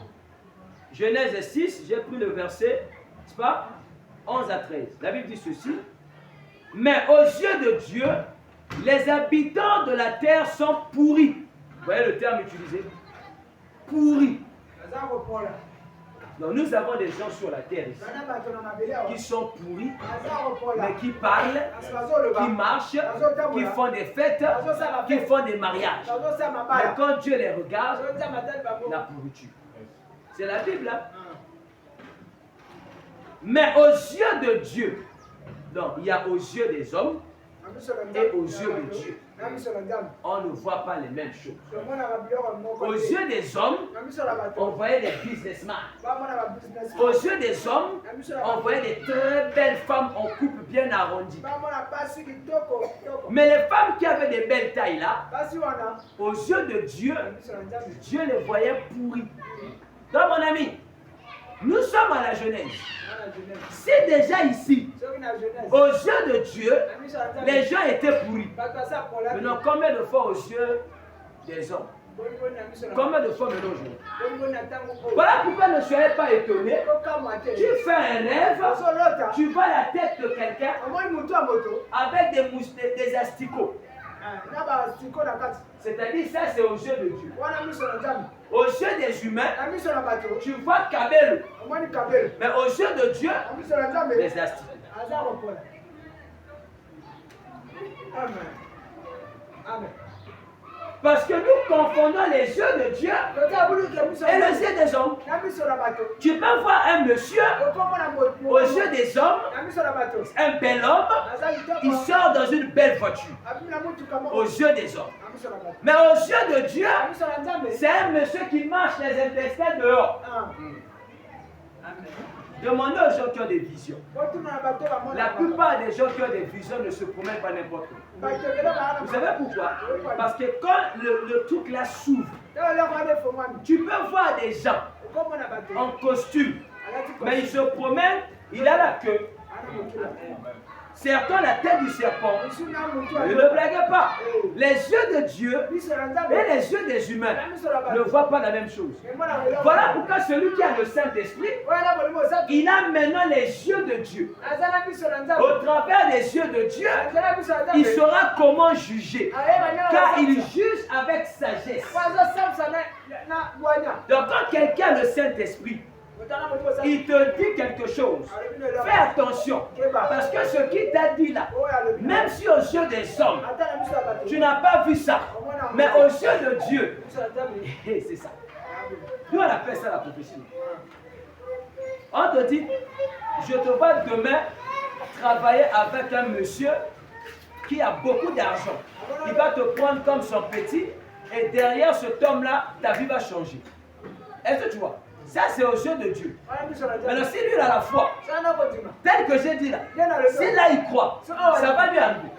Genèse 6, j'ai pris le verset, n'est-ce pas? 11 à 13. La Bible dit ceci. Mais aux yeux de Dieu, les habitants de la terre sont pourris. Vous voyez le terme utilisé? Pourris. Donc nous avons des gens sur la terre ici qui sont pourris, mais qui parlent, qui marchent, qui font des fêtes, qui font des mariages. Mais quand Dieu les regarde, la pourriture. C'est la Bible, hein? Mais aux yeux de Dieu, donc il y a aux yeux des hommes et aux yeux de Dieu, on ne voit pas les mêmes choses. Aux yeux des hommes, on voyait des businessmen. Aux yeux des hommes, on voyait des très belles femmes en couple bien arrondies. Mais les femmes qui avaient des belles tailles là, aux yeux de Dieu, Dieu les voyait pourries. Donc mon ami, nous sommes à la Genèse. Si déjà ici, aux yeux de Dieu, les gens étaient pourris. Maintenant, combien de fois aux yeux des hommes? Combien de fois maintenant aujourd'hui? Voilà pourquoi ne soyez pas étonnés. Tu fais un rêve, tu vois la tête de quelqu'un avec des asticots. C'est-à-dire ça c'est aux yeux de Dieu. Aux yeux des humains, tu vois Kabelo. Mais aux yeux de Dieu, les asticots. Amen. Parce que nous confondons les yeux de Dieu et les yeux des hommes. Tu peux voir un monsieur aux yeux des hommes, un bel homme, il sort dans une belle voiture aux yeux des hommes. Mais aux yeux de Dieu, c'est un monsieur qui marche les intestins dehors. Demandez aux gens qui ont des visions. La plupart des gens qui ont des visions ne se promènent pas n'importe où. Vous savez pourquoi? Parce que quand le truc là s'ouvre, tu peux voir des gens en costume, mais ils se promènent, il a la queue. Certains la tête du serpent. Ne le blaguez pas. Les yeux de Dieu et les yeux des humains ne voient pas la même chose. Voilà pourquoi celui qui a le Saint-Esprit, il a maintenant les yeux de Dieu. Au travers des yeux de Dieu, il saura comment juger. Car il juge avec sagesse. Donc quand quelqu'un a le Saint-Esprit, il te dit quelque chose. Fais attention. Parce que ce qu'il t'a dit là, même si aux yeux des hommes, tu n'as pas vu ça, mais aux yeux de Dieu, c'est ça. Nous on appelle ça la prophétie. On te dit, je te vois demain travailler avec un monsieur qui a beaucoup d'argent. Il va te prendre comme son petit et derrière cet homme-là, ta vie va changer. Est-ce que tu vois? Ça, c'est aux yeux de Dieu. Alors, si lui, il a la foi, tel que j'ai dit là, si là, il croit, ça va lui arriver.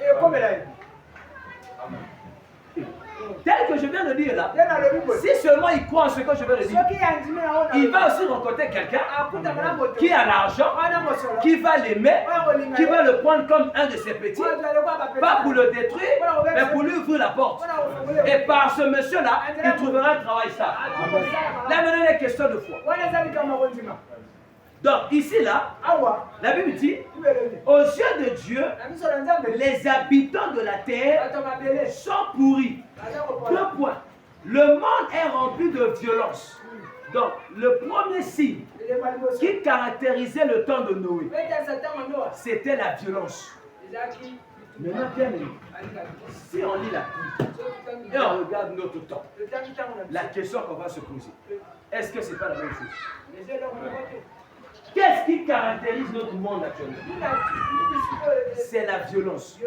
tel que je viens de dire là, si seulement il croit en ce que je viens de dire, il va aussi rencontrer quelqu'un qui a l'argent, qui va l'aimer, qui va le prendre comme un de ses petits, pas pour le détruire, mais pour lui ouvrir la porte. Et par ce monsieur-là, il trouvera un travail stable. Là maintenant, il est question de foi. Donc ici là, la Bible dit, aux yeux de Dieu, les habitants de la terre sont pourris. 2 points. Le monde est rempli de violence. Donc le premier signe qui caractérisait le temps de Noé, c'était la violence. Maintenant, bien aimé, si on lit la Bible et on regarde notre temps, la question qu'on va se poser, est-ce que ce n'est pas la même chose? Qu'est-ce qui caractérise notre monde actuellement? C'est la violence.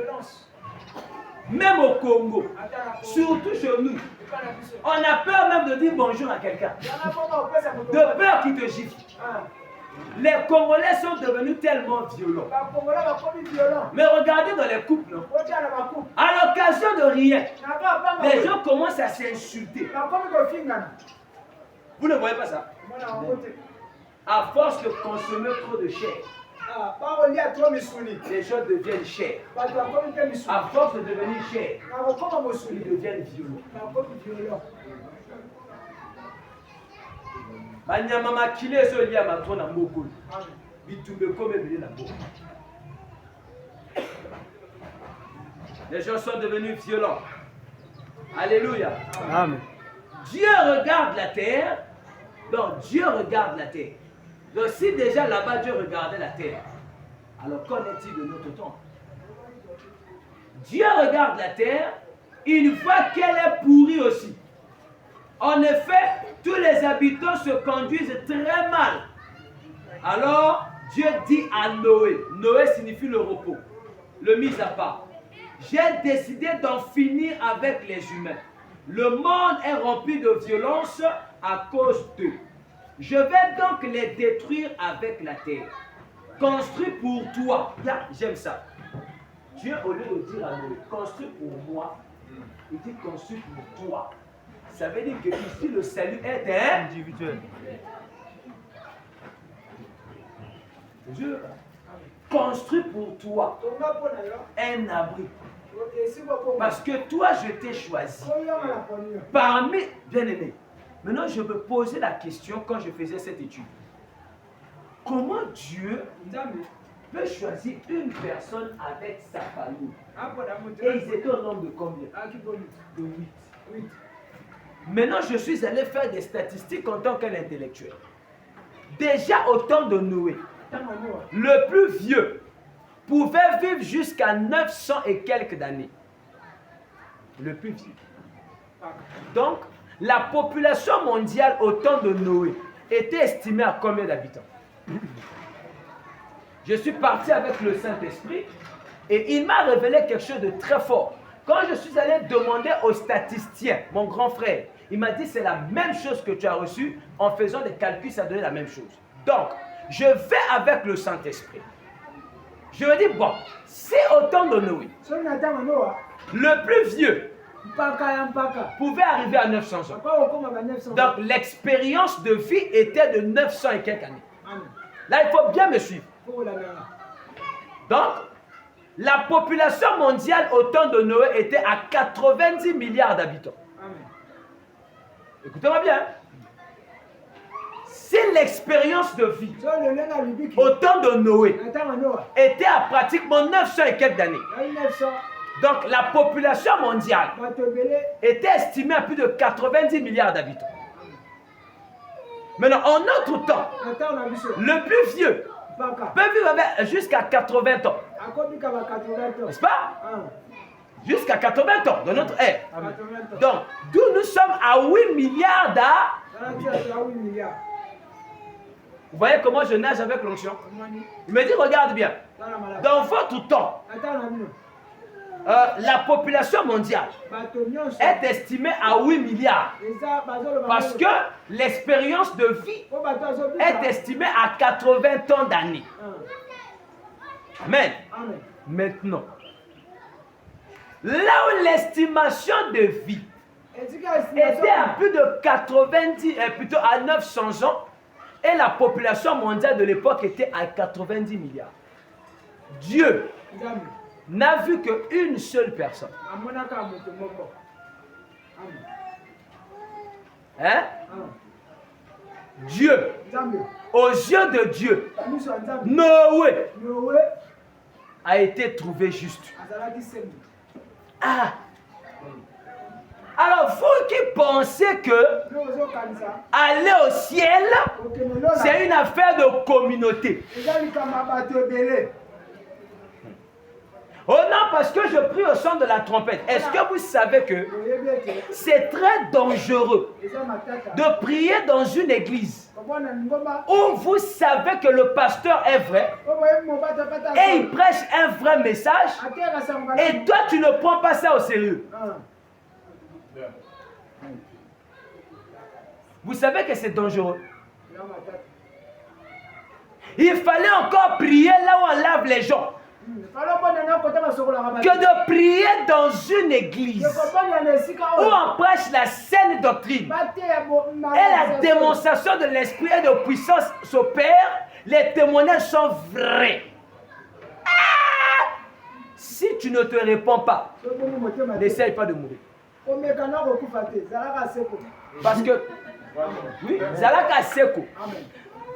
Même au Congo, surtout chez nous, on a peur même de dire bonjour à quelqu'un. De peur qu'il te gifle. Les Congolais sont devenus tellement violents. Mais regardez dans les couples, à l'occasion de rien, les gens commencent à s'insulter. Vous ne voyez pas ça? À force de consommer trop de chair, les gens deviennent chers. À force de devenir chers, ils deviennent violents. Banyama makile so lia matona mbokolo. Bitumbe comme belé na boka. Les gens sont devenus violents. Alléluia. Amen. Dieu regarde la terre. Donc Dieu regarde la terre. Donc si déjà là-bas Dieu regardait la terre, alors qu'en est-il de notre temps? Dieu regarde la terre, il voit qu'elle est pourrie aussi. En effet, tous les habitants se conduisent très mal. Alors, Dieu dit à Noé, Noé signifie le repos, le mis à part. J'ai décidé d'en finir avec les humains. Le monde est rempli de violence à cause d'eux. Je vais donc les détruire avec la terre. Construis pour toi. J'aime ça. Dieu, au lieu de dire à Noé, construis pour moi, il dit construis pour toi. Ça veut dire que ici le salut est individuel. Dieu construit pour toi un abri. Parce que toi, je t'ai choisi. Parmi, bien aimé, maintenant je me posais la question quand je faisais cette étude. Comment Dieu peut choisir une personne avec sa famille? Et ils étaient au nombre de combien? De 8. Maintenant, je suis allé faire des statistiques en tant qu'intellectuel. Déjà au temps de Noé, le plus vieux pouvait vivre jusqu'à 900 et quelques années. Le plus vieux. Donc, la population mondiale au temps de Noé était estimée à combien d'habitants? Je suis parti avec le Saint-Esprit et il m'a révélé quelque chose de très fort. Quand je suis allé demander au statisticien, mon grand frère, il m'a dit c'est la même chose que tu as reçu. En faisant des calculs, ça donnait la même chose. Donc, je vais avec le Saint-Esprit. Je me dis, bon, si au temps de Noé, le plus vieux pouvait arriver à 900 ans. Donc, l'expérience de vie était de 900 et quelques années. Là, il faut bien me suivre. Donc, la population mondiale au temps de Noé était à 90 milliards d'habitants. Écoutez-moi bien. Si l'expérience de vie au temps de Noé était à pratiquement 900 et quelques années, donc la population mondiale était estimée à plus de 90 milliards d'habitants. Maintenant, en notre temps, le plus vieux peut vivre jusqu'à 80 ans. N'est-ce pas? Jusqu'à 80 ans de notre ère. Donc, d'où nous sommes à 8 milliards d'habitants. Vous voyez comment je nage avec l'onction? Il me dit, regarde bien. Dans votre temps, la population mondiale est estimée à 8 milliards. Parce que l'expérience de vie est estimée à 80 ans d'années. Amen. Maintenant, là où l'estimation de vie était à plus de 90, plutôt à 900 ans, et la population mondiale de l'époque était à 90 milliards. Dieu n'a vu qu'une seule personne. Hein? Dieu. Aux yeux de Dieu, Noé a été trouvé juste. Ah. Alors vous qui pensez que aller au ciel, c'est une affaire de communauté. Oh non, parce que je prie au son de la trompette. Est-ce que vous savez que c'est très dangereux de prier dans une église où vous savez que le pasteur est vrai et il prêche un vrai message et toi tu ne prends pas ça au sérieux? Vous savez que c'est dangereux. Il fallait encore prier là où on lave les gens que de prier dans une église où on prêche la saine doctrine et la démonstration de l'esprit et de puissance s'opère. Les témoignages sont vrais. Si tu ne te réponds pas, n'essaye pas de mourir. Parce que, oui, Zalaka Seko.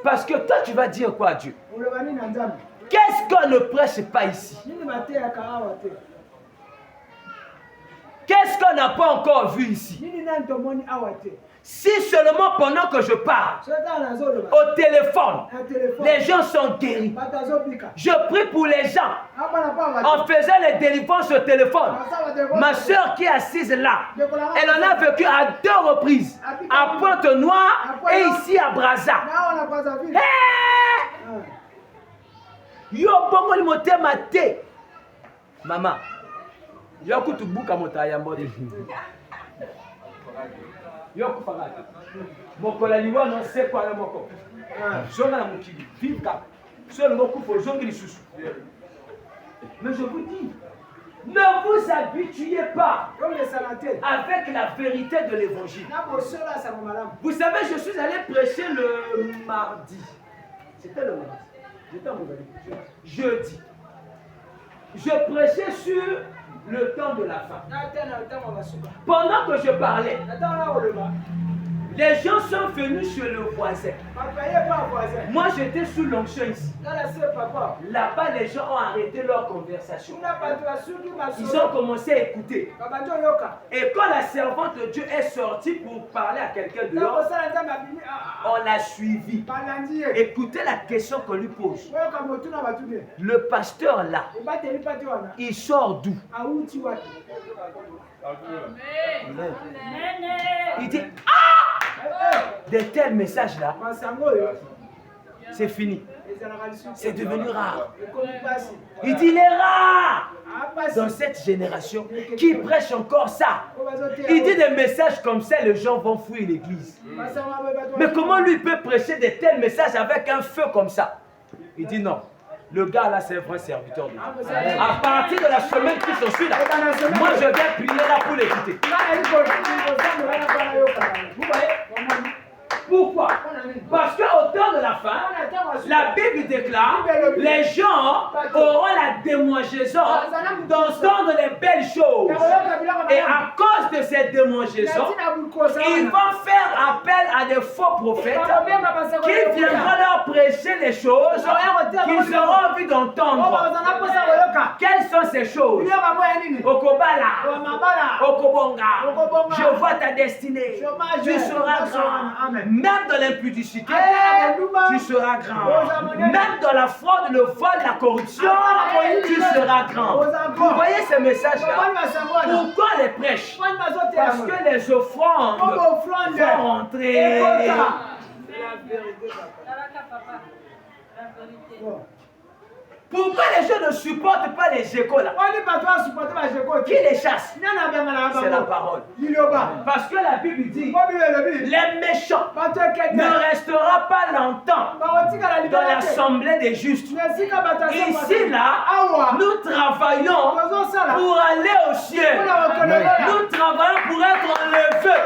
Parce que toi, tu vas dire quoi à Dieu? Qu'est-ce qu'on ne prêche pas ici? Qu'est-ce qu'on n'a pas encore vu ici? Si seulement pendant que je parle au téléphone, les gens sont guéris. Je prie pour les gens en faisant les délivrances au téléphone. Ma soeur qui est assise là, elle en a vécu à 2 reprises, à Pointe-Noire et ici à Brazza. Yo bongo li motema te. Maman, yo kutubuka motaya mbode. Yo kupagata. Mokola liwa no se kwa le moko. Zonga na mukili, vive cap. Seul moko faut zongi li susu. Mais je vous dis, ne vous habituez pas avec la vérité de l'évangile. Vous savez, je suis allé prêcher le mardi. C'était le mardi. Jeudi. Je prêchais sur le temps de la fin. Pendant que je parlais, les gens sont venus chez le voisin. Moi, j'étais sous l'onction ici. Là-bas, les gens ont arrêté leur conversation. Ils ont commencé à écouter. Et quand la servante de Dieu est sortie pour parler à quelqu'un dehors, on l'a suivi. Écoutez la question qu'on lui pose. Le pasteur là, il sort d'où? Il dit, de tels messages là, c'est fini. C'est devenu rare. Il dit, il est rare dans cette génération qui prêche encore ça. Il dit des messages comme ça, les gens vont fuir l'église. Mais comment lui peut prêcher de tels messages avec un feu comme ça? Il dit non. Le gars là, c'est un vrai serviteur de Dieu. À partir de la semaine qui s'ensuit là, moi je vais prier là pour l'écouter. Vous voyez? Pourquoi? Parce qu'au temps de la fin, la Bible déclare, les gens auront la démangeaison d'entendre les belles choses. Et à cause de cette démangeaison, ils vont faire appel à des faux prophètes qui viendront leur prêcher les choses qu'ils auront envie d'entendre. Quelles sont ces choses? Okobala, Okobonga, je vois ta destinée, tu seras grand. Même dans l'impudicité, tu seras grand. Même dans la fraude, le vol, la corruption, tu seras grand. Vous voyez ces messages-là? Pourquoi les prêches? Parce que les offrandes vont rentrer. Pourquoi les gens ne supportent pas les échos là? Qui les chasse? C'est la parole. Parce que la Bible dit, les méchants ne restera pas longtemps dans l'assemblée des justes. Ici là, nous travaillons pour aller au ciel. Nous travaillons pour être enlevés.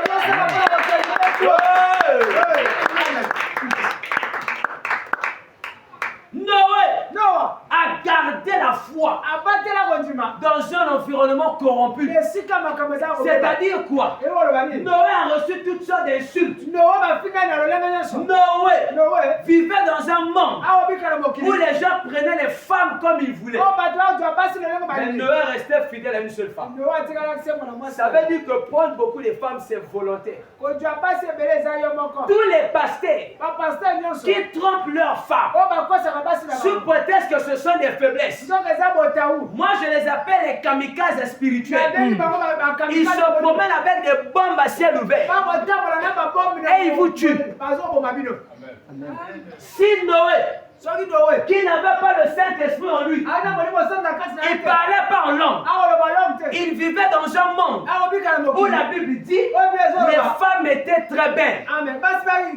Noé a gardé la foi dans un environnement corrompu. C'est-à-dire quoi? Noé a reçu toutes sortes d'insultes. Noé vivait dans un monde où les gens prenaient les femmes comme ils voulaient. Mais Noé restait fidèle à une seule femme. Ça veut dire que prendre beaucoup de femmes, c'est volontaire. Tous les pasteurs qui trompent leurs femmes sous prétexte que ce sont des faiblesses. Moi, je les appelle les kamikazes spirituels. Ils se promènent avec des bombes à ciel ouvert. Et ils vous tuent. Si Noé, qui n'avait pas le Saint-Esprit en lui, il parlait pas en langue. Il vivait dans un monde où la Bible dit les femmes étaient très belles.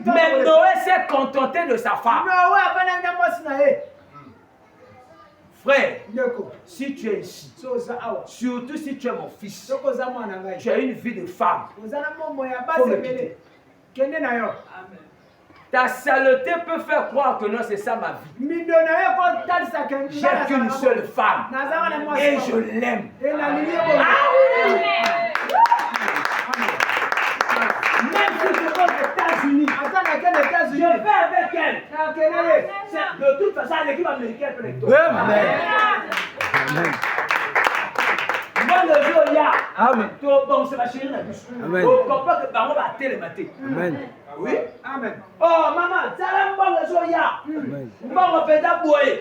Mais Noé s'est contenté de sa femme. Frère, si tu es ici, surtout si tu es mon fils, tu as une vie de femme. Faut me quitter. Ta saleté peut faire croire que non, c'est ça ma vie. J'ai qu'une seule femme et je l'aime. Même si je vais aux États-Unis, je vais avec elle. De toute façon, l'équipe américaine peut les tourner. Moi, le jour, il y a. Bon, c'est ma chérie. Au compas que Baron va télémater. Oui? Amen. Oh, maman, ça va me le jour, il y a. Bon, on peut d'abouer.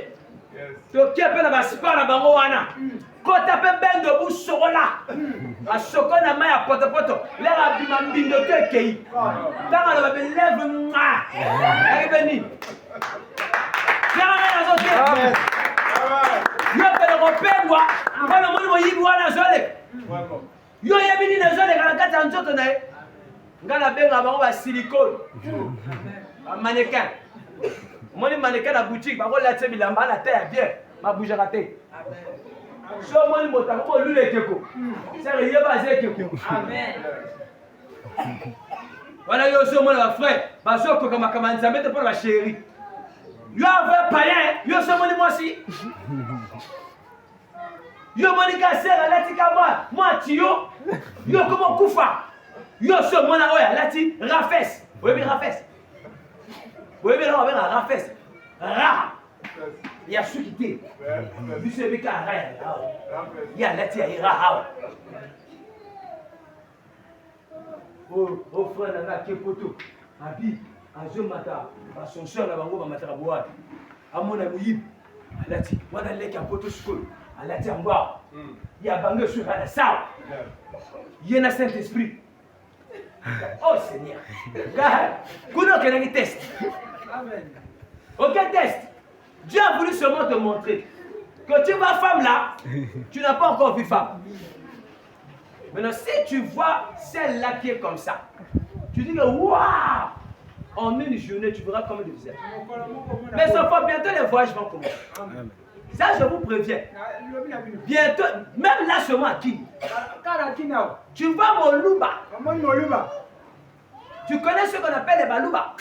Tu es un peu dans ma spa, dans ma wana. Quand tu as ben de bouche sur là, à chocolat, à main à poto, l'air à bimambine de keki. Quand on va lève, elle est venue. Yo pe le moi, quand le monde y voit dans zone. Yo y a venu dans zone quand la carte en zone nae. Ngala benga bango ba silicone. Un mannequin. Moi les mannequin à boutique, bango la tse bilamba la terre bien, ma bouge raté. So moi le mota ko lu le keko. C'est rien basé keko. Amen. Voilà yo so moi la frère, ba so ko kama kama nzambe pour la chérie. Yo avait païen, yo so moi aussi. Yo monika sera latika moi tio. Yo comment kufa. Yo so mona oya lati rafes. Oui bien rafes. Oui bien on va rafes. Ra. Il y a ceux qui t'es. Vu ce mec à ra. Il y a lati à ra. Oh frère na ke poto. Abi azo mata. Son soeur na bango ba mata boîte. Amona muyib. Lati wana leki a poto school. Alati amboa. Il y a bango sur la salle. Il y a un Saint-Esprit. Oh Seigneur. Comment on a test? Amen. Ok, test. Dieu a voulu seulement te montrer que tu vois femme là, tu n'as pas encore vu femme. Maintenant, si tu vois celle-là qui est comme ça, tu dis que waouh! En une journée, tu verras comment de visage. Mais ça va bientôt les voyages vont commencer. Amen. Ça, je vous préviens. Bientôt, même là seulement à qui? Tu vois mon louba. Tu connais ce qu'on appelle les balouba?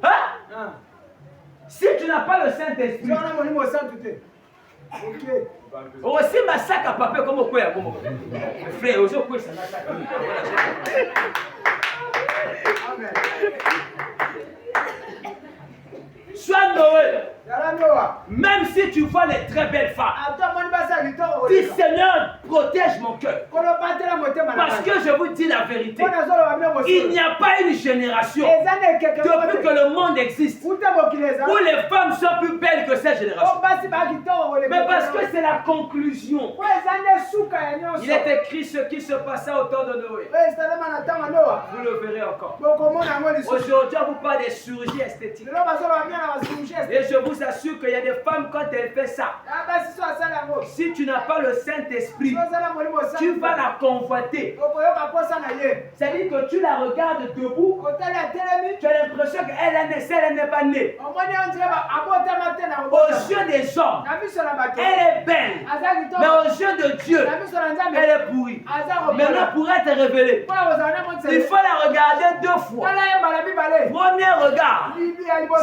Hein? Si tu n'as pas le Saint-Esprit, aussi ma sac à papier comme au coin. Frère, aussi au coin, ça n'a Sois Noé. Même si tu vois les très belles femmes, dis Seigneur, protège mon cœur. Parce que je vous dis la vérité. Il n'y a pas une génération depuis que le monde existe où les femmes sont plus belles que cette génération. Mais parce que c'est la conclusion. Il est écrit ce qui se passa au temps de Noé. Vous le verrez encore. Aujourd'hui, on vous parle des chirurgies esthétiques. Et je vous assure qu'il y a des femmes, quand elles font ça, si tu n'as pas le Saint-Esprit, tu vas la convoiter. C'est-à-dire que tu la regardes debout, tu as l'impression qu'elle n'est pas née. Aux yeux des hommes, elle est belle. Mais aux yeux de Dieu, elle est pourrie. Maintenant, pour être révélée, il faut la regarder 2 fois. Premier regard,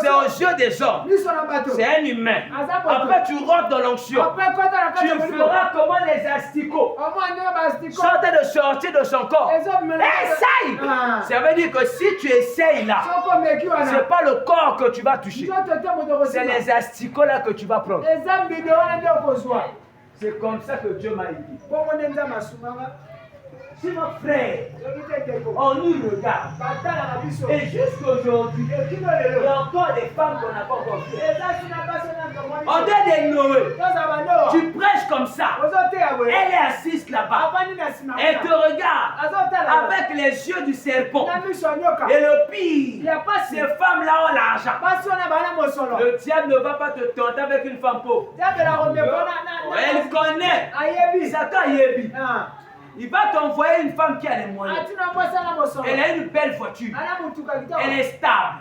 c'est aux yeux des hommes. C'est un humain. Après, tu rentres dans l'onction. Tu feras comment les asticots sont en train de sortir de son corps. Essaye! Ça veut dire que si tu essayes là, ce n'est pas le corps que tu vas toucher. C'est les asticots là que tu vas prendre. C'est comme ça que Dieu m'a dit. Si mon frère, on nous regarde, et jusqu'aujourd'hui, il y a encore des femmes qu'on n'a pas encore vues. On doit des Noé. Tu prêches comme ça. Elle est assise là-bas. Elle te regarde avec les yeux du serpent. Et le pire, ces femmes-là ont l'argent. Le diable ne va pas te tenter avec une femme pauvre. Elle connaît. Satan Yebi. Il va t'envoyer une femme qui a les moyens. Elle a une belle voiture. Elle est stable.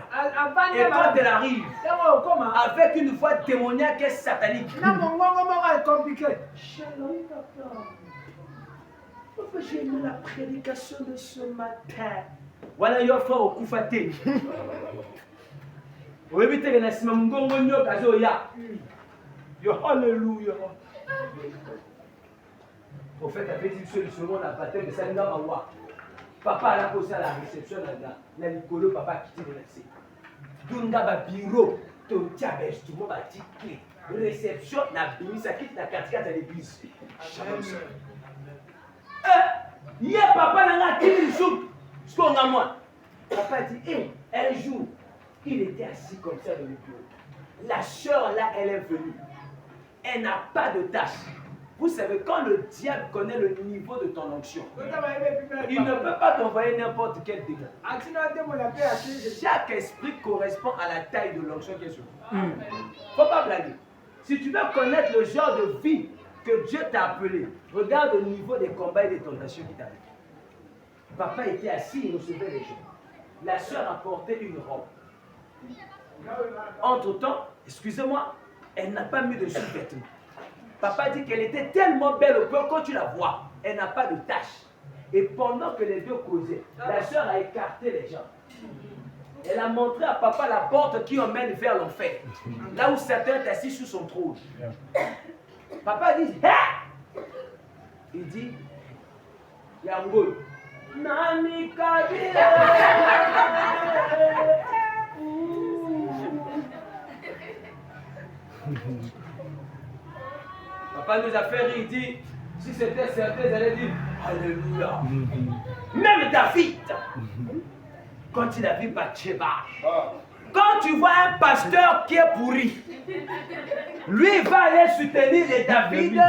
Et quand elle arrive, avec une voix démoniaque et satanique. J'ai aimé la prédication de ce matin. Voilà, il y a frère au Koufate. Vous avez vu que c'est un ngongo nyoka. Alléluia. Le prophète avait dit selon la bataille de Salinga Mawa. Papa a posé à la réception, la Nicolo, papa a quitté le lycée. Dunga ba bureau, to tiabèche, tout le monde a dit clé. Réception, na bimi, ça quitte la 4x4 à l'église. Hier, papa n'a pas dit jour, ce qu'on a moi. Papa a dit, un jour, il était assis comme ça dans le bureau. La sœur là, elle est venue. Elle n'a pas de tâche. Vous savez, quand le diable connaît le niveau de ton onction, il ne peut pas t'envoyer n'importe quel démon. Chaque esprit correspond à la taille de l'onction qui est sur vous. Il ne faut pas blaguer. Si tu veux connaître le genre de vie que Dieu t'a appelé, regarde le niveau des combats et des tentations qui t'arrivent. Papa était assis, il recevait les gens. La sœur apportait une robe. Entre-temps, excusez-moi, elle n'a pas mis de sous-vêtements. Papa dit qu'elle était tellement belle au point, quand tu la vois, elle n'a pas de tache. Et pendant que les deux causaient, la sœur a écarté les gens. Elle a montré à papa la porte qui emmène vers l'enfer. Là où Satan est assis sur son trône. Papa dit, hé! Il dit, Yango, Nami Kabila. Papa nous a fait rire, il dit, si c'était certain, ils allaient dire, Alléluia. Même David, quand il a vu Bathsheba, quand tu vois un pasteur qui est pourri, lui il va aller soutenir les David,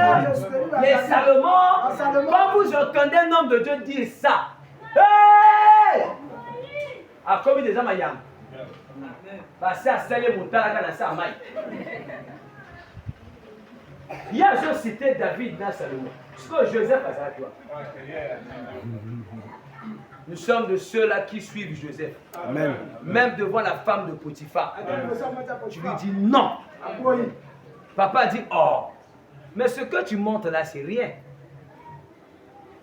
les Salomon. Quand vous entendez un homme de Dieu dire ça, hey! A commis des amayam. Parce à Salé Moutala dans sa maille. Il y a je cité David dans Salomon. Ce que Joseph a fait à toi. Nous sommes de ceux-là qui suivent Joseph. Amen. Même devant la femme de Potiphar. Tu lui dis non. Papa dit oh. Mais ce que tu montres là, c'est rien.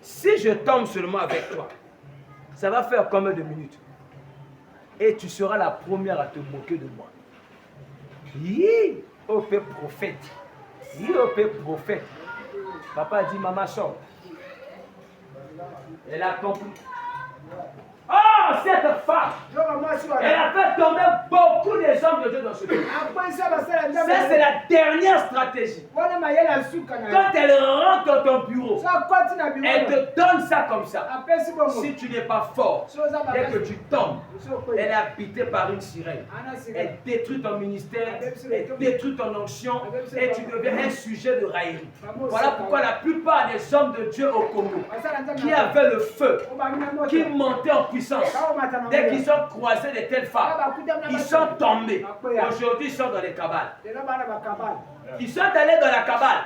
Si je tombe seulement avec toi, ça va faire combien de minutes? Et tu seras la première à te moquer de moi. Hi, au père prophète. Hi, au père prophète. Papa dit maman sort. Elle a compris. Oh, cette femme, elle a fait tomber beaucoup de les hommes de Dieu dans ce pays. Ça, c'est la dernière stratégie. Quand elle rentre dans ton bureau, elle te donne ça comme ça. Si tu n'es pas fort, dès que tu tombes, elle est habitée par une sirène. Elle détruit ton ministère, elle détruit ton onction, et tu deviens un sujet de raillerie. Voilà pourquoi la plupart des hommes de Dieu au Congo, qui avaient le feu, qui montaient en puissance, dès qu'ils ont croisé de telles femmes, ils sont tombés. Aujourd'hui, ils sont dans les cabales. Ils sont allés dans la cabale.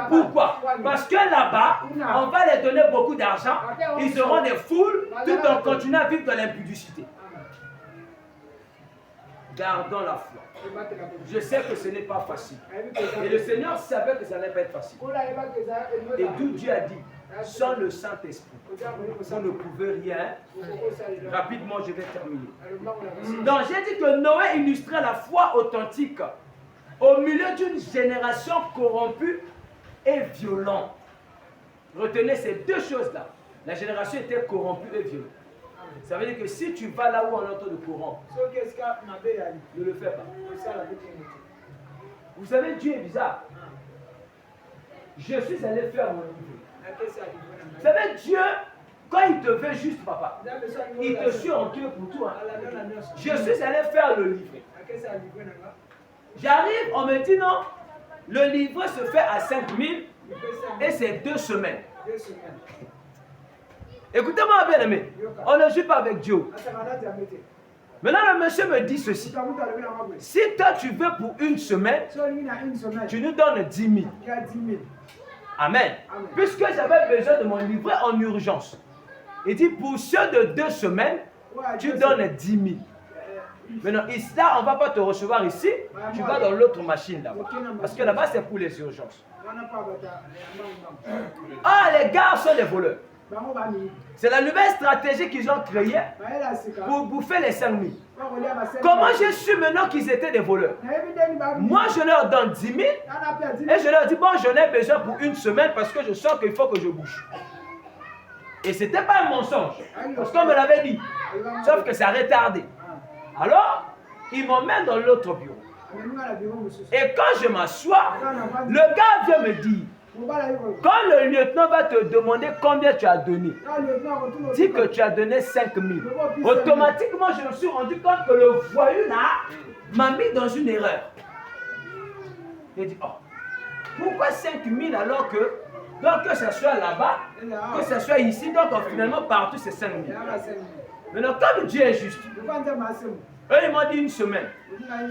Pourquoi? Parce que là-bas, on va leur donner beaucoup d'argent, ils auront des foules, tout en continuant à vivre dans l'impudicité. Gardons la foi. Je sais que ce n'est pas facile. Et le Seigneur savait que ça n'allait pas être facile. Et d'où Dieu a dit, sans le Saint-Esprit, vous ne pouvez rien. Rapidement, je vais terminer. Donc, j'ai dit que Noé illustrait la foi authentique au milieu d'une génération corrompue et violente. Retenez ces deux choses-là. La génération était corrompue et violente. Ça veut dire que si tu vas là où on entend le courant, ne le fais pas. Vous savez, Dieu est bizarre. Je suis allé faire mon livre. Vous savez, Dieu, quand il te veut juste, papa, il te suit en Dieu pour toi. Je suis allé faire le livret. J'arrive, on me dit non, le livret se fait à 5 000 et c'est 2 semaines. Écoutez-moi bien aimé, on ne joue pas avec Dieu. Maintenant le monsieur me dit ceci. Si toi tu veux pour 1 semaine, tu nous donnes 10 000. Amen. Puisque j'avais besoin de mon livret en urgence. Il dit pour ceux de 2 semaines, tu donnes 10 000. Maintenant, ici, là, on ne va pas te recevoir ici, tu vas dans l'autre machine là-bas. Parce que là-bas, c'est pour les urgences. Ah, les gars sont des voleurs. C'est la nouvelle stratégie qu'ils ont créée pour bouffer les 5 000. Comment j'ai su maintenant qu'ils étaient des voleurs? Moi, je leur donne 10 000 et je leur dis, bon, j'en ai besoin pour 1 semaine parce que je sens qu'il faut que je bouge. Et ce n'était pas un mensonge, parce qu'on me l'avait dit. Sauf que ça a retardé. Alors, ils m'emmènent dans l'autre bureau. Et quand je m'assois, le gars vient me dire, quand le lieutenant va te demander combien tu as donné, dis que tu as donné 5 000. Automatiquement, je me suis rendu compte que le voyou là m'a mis dans une erreur. J'ai dit, oh, pourquoi 5 000 alors que, donc que ce soit là-bas, que ce soit ici, donc finalement partout c'est 5 000. Maintenant, comme Dieu est juste, eux ils m'ont dit 1 semaine.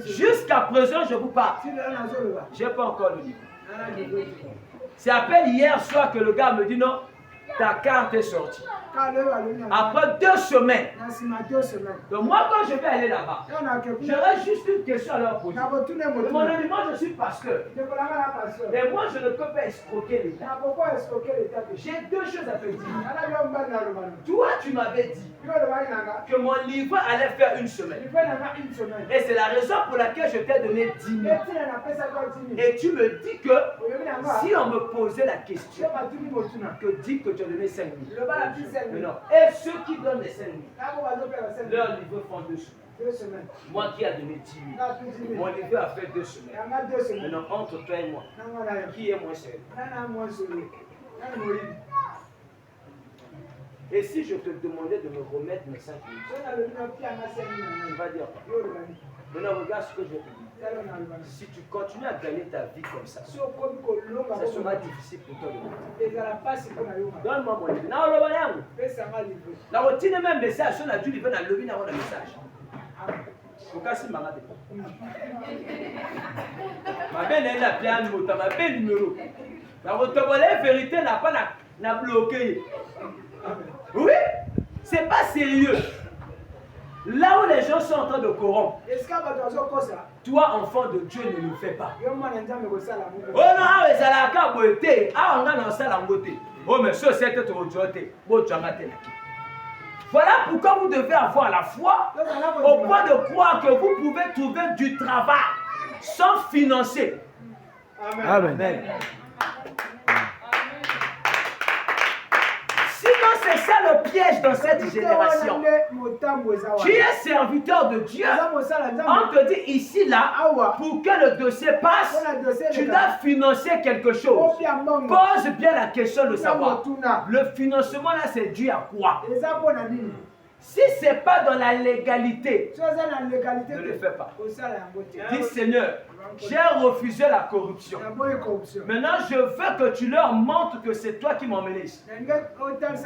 Jusqu'à présent, je vous parle. Je n'ai pas encore le livre. C'est à peine hier soir que le gars me dit non, ta carte est sortie. Après 2 semaines. Donc moi quand je vais aller là-bas, j'aurai juste une question à leur poser. Mon ami, moi je suis pasteur. Et moi je ne peux pas escroquer l'État. J'ai 2 choses à te dire. Toi tu m'avais dit que mon livre allait faire 1 semaine. Et c'est la raison pour laquelle je t'ai donné 10 000. Et tu me dis que si on me posait la question, que dis que tu as donné 5 000. Mais non. Et ceux qui donnent les 5 000, leur livre font 2 semaines. Moi qui ai donné 10 000, mon livre a fait 2 semaines. Maintenant, entre toi et moi, qui est moins sérieux? Et si je te demandais de me remettre mes 5 000, tu vas dire quoi? Maintenant, regarde ce que je vais te dire. Si tu continues à gagner ta vie comme ça, ça sera difficile pour toi de vivre. Donne-moi mon livre. La routine est même message. On a dû livrer dans le lobby dans le message. Pourquoi c'est malade? Ma belle est la piano, ma belle numéro. La routine vérité n'a pas bloqué. Oui, c'est pas sérieux. Là où les gens sont en train de corrompre, toi, enfant de Dieu, ne le fais pas. Oh non, c'est la caboté. Ah, on a lancé la beauté. Oh, mais ce c'est que tu as. Voilà pourquoi vous devez avoir la foi au point de croire que vous pouvez trouver du travail sans financer. Amen. Amen. Si Sinon, c'est ça le piège dans cette génération. Tu es serviteur de Dieu. On te dit ici, là, pour que le dossier passe, tu dois financer quelque chose. Pose bien la question de savoir. Le financement, là, c'est dû à quoi? Si ce n'est pas dans la légalité, ne le fais pas. Dis Seigneur, j'ai refusé la corruption. Maintenant, je veux que tu leur montres que c'est toi qui m'as emmené ici.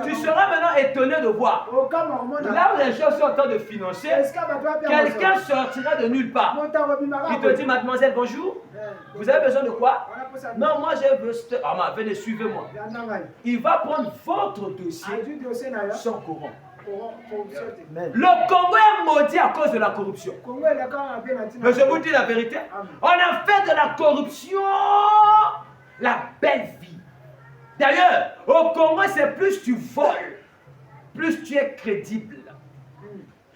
Tu seras maintenant étonné de voir. Là où les gens sont en train de financer, quelqu'un sortira de nulle part. Il te dit, mademoiselle, bonjour. Vous avez besoin de quoi? Non, moi j'ai besoin. Ah, venez, suivez-moi. Il va prendre votre dossier sans courant. Le Congo est maudit à cause de la corruption. Mais je vous dis la vérité, on a fait de la corruption la belle vie. D'ailleurs, au Congo, c'est plus tu voles, plus tu es crédible.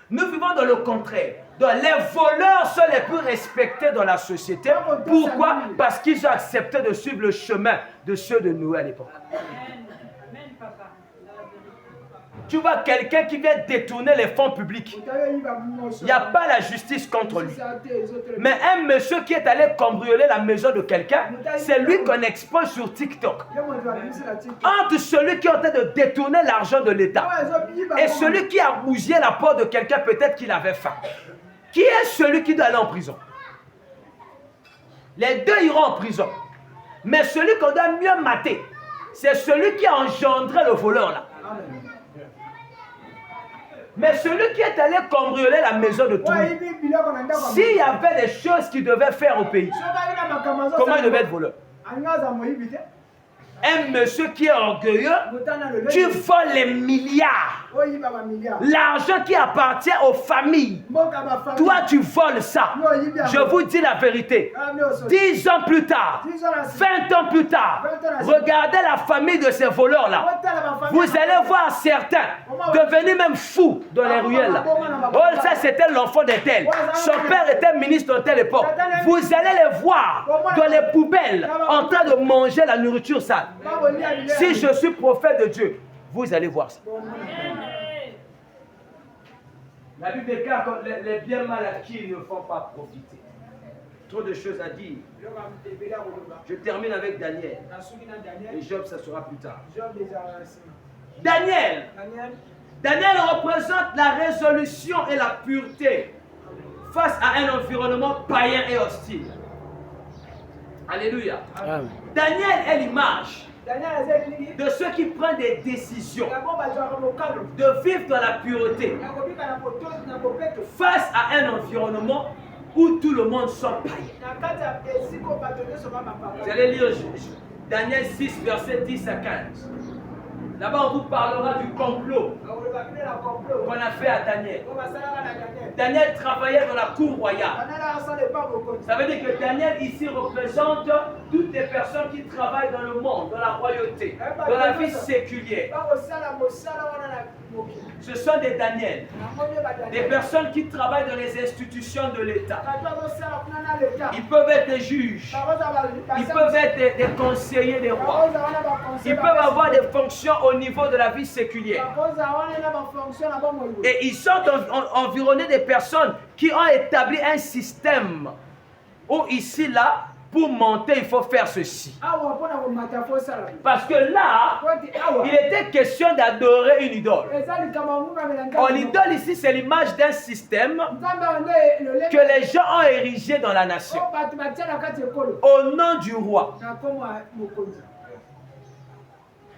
Nous vivons dans le contraire. Donc, les voleurs sont les plus respectés dans la société. Pourquoi? Parce qu'ils ont accepté de suivre le chemin de ceux de Noé à l'époque. Tu vois quelqu'un qui vient détourner les fonds publics. Il n'y a pas la justice contre lui. Mais un monsieur qui est allé cambrioler la maison de quelqu'un, c'est lui qu'on expose sur TikTok. Entre celui qui est en train de détourner l'argent de l'État et celui qui a bougé la porte de quelqu'un, peut-être qu'il avait faim. Qui est celui qui doit aller en prison? Les deux iront en prison. Mais celui qu'on doit mieux mater, c'est celui qui a engendré le voleur là. Mais celui qui est allé cambrioler la maison de tout le monde, s'il y avait des choses qu'il devait faire au pays, comment il devait être voleur? Un monsieur qui est orgueilleux, tu voles les milliards. L'argent qui appartient aux familles. Toi, tu voles ça. Je vous dis la vérité. 10 ans plus tard, 20 ans plus tard, regardez la famille de ces voleurs-là. Vous allez voir certains devenir même fous dans les ruelles. Là. Oh, ça, c'était l'enfant d'un tel. Son père était ministre dans telle époque. Vous allez les voir dans les poubelles en train de manger la nourriture sale. Si je suis prophète de Dieu, vous allez voir ça. La Bible déclare que les biens mal acquis ne font pas profiter. Trop de choses à dire. Je termine avec Daniel. Et Job, ça sera plus tard. Daniel représente la résolution et la pureté face à un environnement païen et hostile. Alléluia. Amen. Daniel est l'image de ceux qui prennent des décisions de vivre dans la pureté face à un environnement où tout le monde sont païens. Vous allez lire Daniel 6, verset 10 à 15. Là-bas, on vous parlera du complot qu'on a fait à Daniel. Daniel travaillait dans la cour royale. Ça veut dire que Daniel ici représente toutes les personnes qui travaillent dans le monde, dans la royauté, dans la vie séculière. Ce sont des Daniel, des personnes qui travaillent dans les institutions de l'État. Ils peuvent être des juges, ils peuvent être des conseillers des rois, ils peuvent avoir des fonctions au niveau de la vie séculière. Et ils sont environnés des personnes qui ont établi un système où ici, là, pour monter, il faut faire ceci. Parce que là, il était question d'adorer une idole. L'idole ici, c'est l'image d'un système que les gens ont érigé dans la nation. Au nom du roi.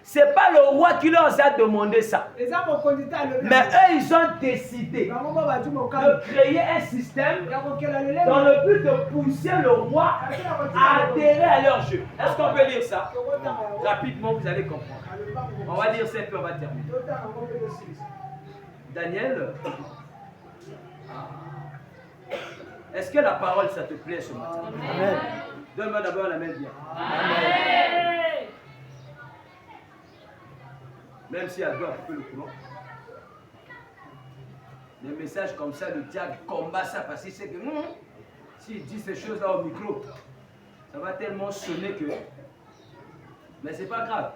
Ce n'est pas le roi qui leur a demandé ça. Mais eux, ils ont décidé de créer un système dans le but de pousser le roi à adhérer à leur jeu. Est-ce qu'on peut lire ça? Rapidement, vous allez comprendre. On va lire ça et puis on va terminer. Daniel, est-ce que la parole, ça te plaît ce matin? Amen. Donne-moi d'abord la main bien. Amen. Même si elle doit couper le courant. Des messages comme ça, le diable combat ça parce qu'il sait que s'il dit ces choses-là au micro, ça va tellement sonner que... Mais c'est pas grave.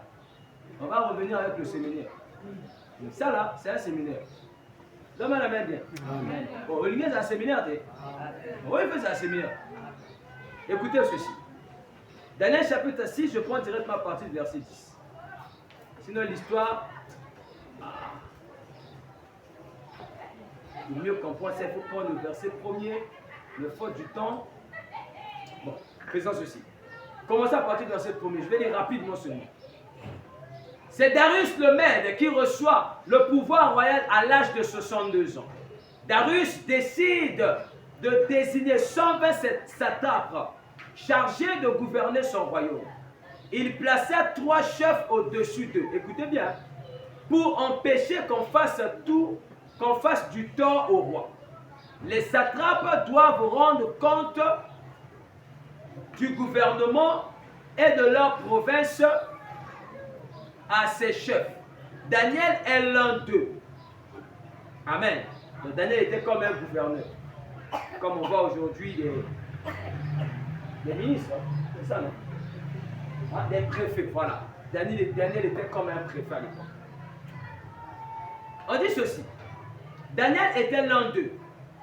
On va revenir avec le séminaire. Ça là, c'est un séminaire. Donne-moi la main bien. Bon, Olivier, c'est un séminaire. Oui, il fait un séminaire. Écoutez ceci. Daniel chapitre 6, je prends directement à partir du verset 10. Sinon, l'histoire, pour mieux comprendre, c'est pour prendre le verset premier, le faute du temps. Bon, faisons ceci. Commençons à partir du verset premier. Je vais lire rapidement ce mot. C'est Darius le Mède qui reçoit le pouvoir royal à l'âge de 62 ans. Darius décide de désigner 127 satrapes chargés de gouverner son royaume. Il plaça 3 chefs au-dessus d'eux. Écoutez bien. Pour empêcher qu'on fasse du tort au roi. Les satrapes doivent rendre compte du gouvernement et de leur province à ses chefs. Daniel est l'un d'eux. Amen. Donc Daniel était comme un gouverneur. Comme on voit aujourd'hui des ministres. Hein? C'est ça, non? Ah, des préfets, voilà. Daniel était comme un préfet à l'époque. On dit ceci. Daniel était l'un d'eux.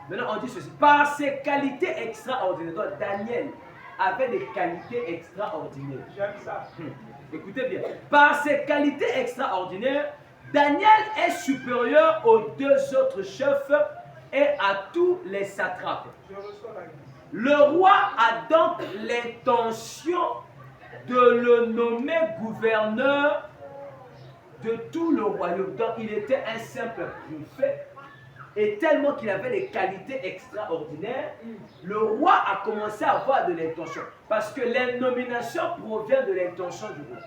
Maintenant, on dit ceci. Par ses qualités extraordinaires. Donc, Daniel avait des qualités extraordinaires. J'aime ça. Écoutez bien. Par ses qualités extraordinaires, Daniel est supérieur aux 2 autres chefs et à tous les satrapes. Le roi a donc l'intention de le nommer gouverneur de tout le royaume. Donc il était un simple préfet. Et tellement qu'il avait des qualités extraordinaires, le roi a commencé à avoir de l'intention. Parce que la nomination provient de l'intention du roi.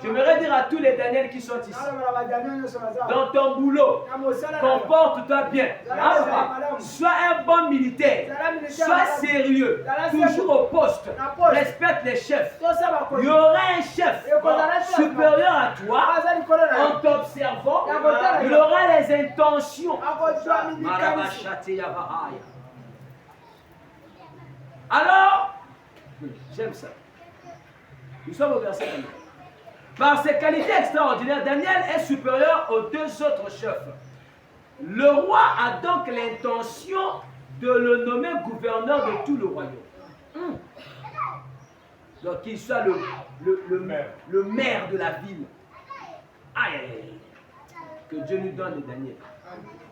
J'aimerais dire à tous les Daniels qui sont ici, dans ton boulot, comporte-toi bien. Sois un bon militaire, sois sérieux, toujours au poste, respecte les chefs. Il y aura un chef supérieur à toi, en t'observant, il aura les intentions. Alors, j'aime ça. Nous sommes au verset 1. Par ses qualités extraordinaires, Daniel est supérieur aux 2 autres chefs. Le roi a donc l'intention de le nommer gouverneur de tout le royaume. Donc qu'il soit le maire de la ville. Aïe, aïe, aïe. Que Dieu nous donne de Daniel.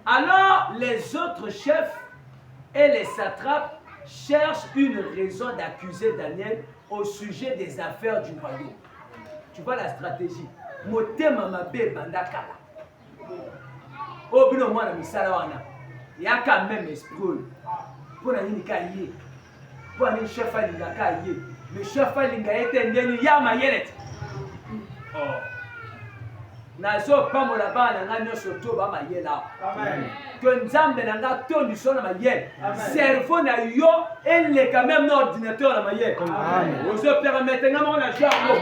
Alors les autres chefs et les satrapes cherchent une raison d'accuser Daniel au sujet des affaires du royaume. Tu vois la stratégie. Motema mabe bandakala. Obino mwana misala wana. Yaka même esprit. Pour nini kaye. Pour nini chef alinga kaye. Le chef alinga était ndeni ya mayelete. Oh. Nazo pamola bana nga nyoso to ba mayela. Amen. Que nzambe na nga tondi so na mayele. Cerveau na yo elle quand même na ordinateur na mayele. Amen. Ozo permettre nga mo na jambo.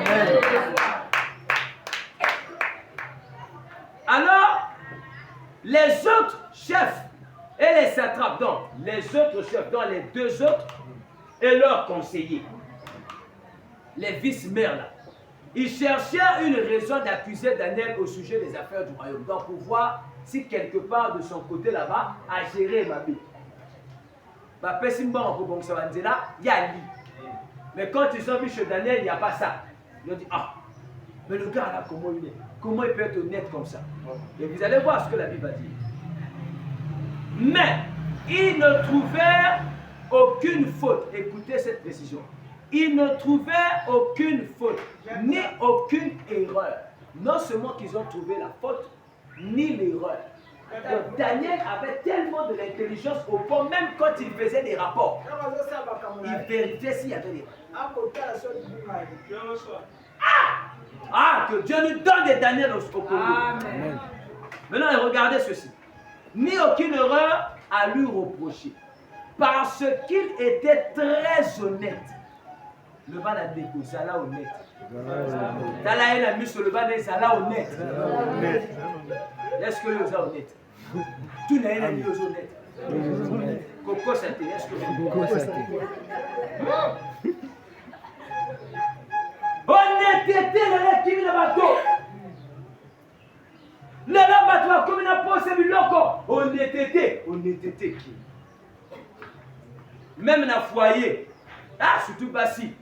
Alors les autres chefs et les satrapes, donc les autres chefs, donc les 2 autres et leurs conseillers, les vice-maires là, ils cherchaient une raison d'accuser Daniel au sujet des affaires du royaume. Donc pour voir si quelque part de son côté là-bas, a géré ma vie. Mais quand ils ont vu chez Daniel, il n'y a pas ça. Ils ont dit, ah, mais le gars là, comment il est? Comment il peut être honnête comme ça? Et vous allez voir ce que la Bible va dire. Mais ils ne trouvèrent aucune faute. Écoutez cette précision. Ils ne trouvèrent aucune faute, ni aucune erreur. Non seulement qu'ils ont trouvé la faute, ni l'erreur. Donc Daniel avait tellement de l'intelligence au point, même quand il faisait des rapports, il vérifiait s'il y avait des erreurs. Ah, que Dieu nous donne des Daniel au Congo. Amen. Maintenant, regardez ceci. Ni aucune erreur à lui reprocher. Parce qu'il était très honnête. Le ban a déco, Zala honnête. Zala est la mise sur le ban, Zala honnête. Est-ce que vous êtes honnête? Tout n'est pas honnête. Coco Saté, est-ce que vous êtes honnête? Honnêteté dans l'équipe de bateau. Les laboratoires comme une pose biloko. Honnêteté qui? Même dans le foyer. Ah, surtout pas si.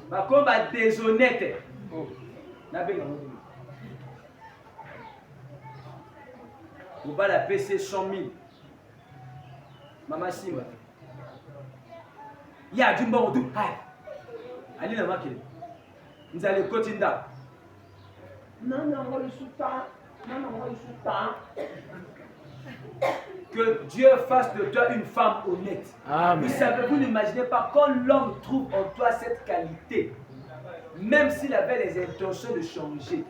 Par contre, déshonnête. Oh. Vous va la PC 100 000. Maman Simba. Il y a du bon tout. Allez la marque. Nous allons continuer. Non, on le soutient. Que Dieu fasse de toi une femme honnête. Amen. Vous savez, vous n'imaginez pas quand l'homme trouve en toi cette qualité, même s'il avait les intentions de changer,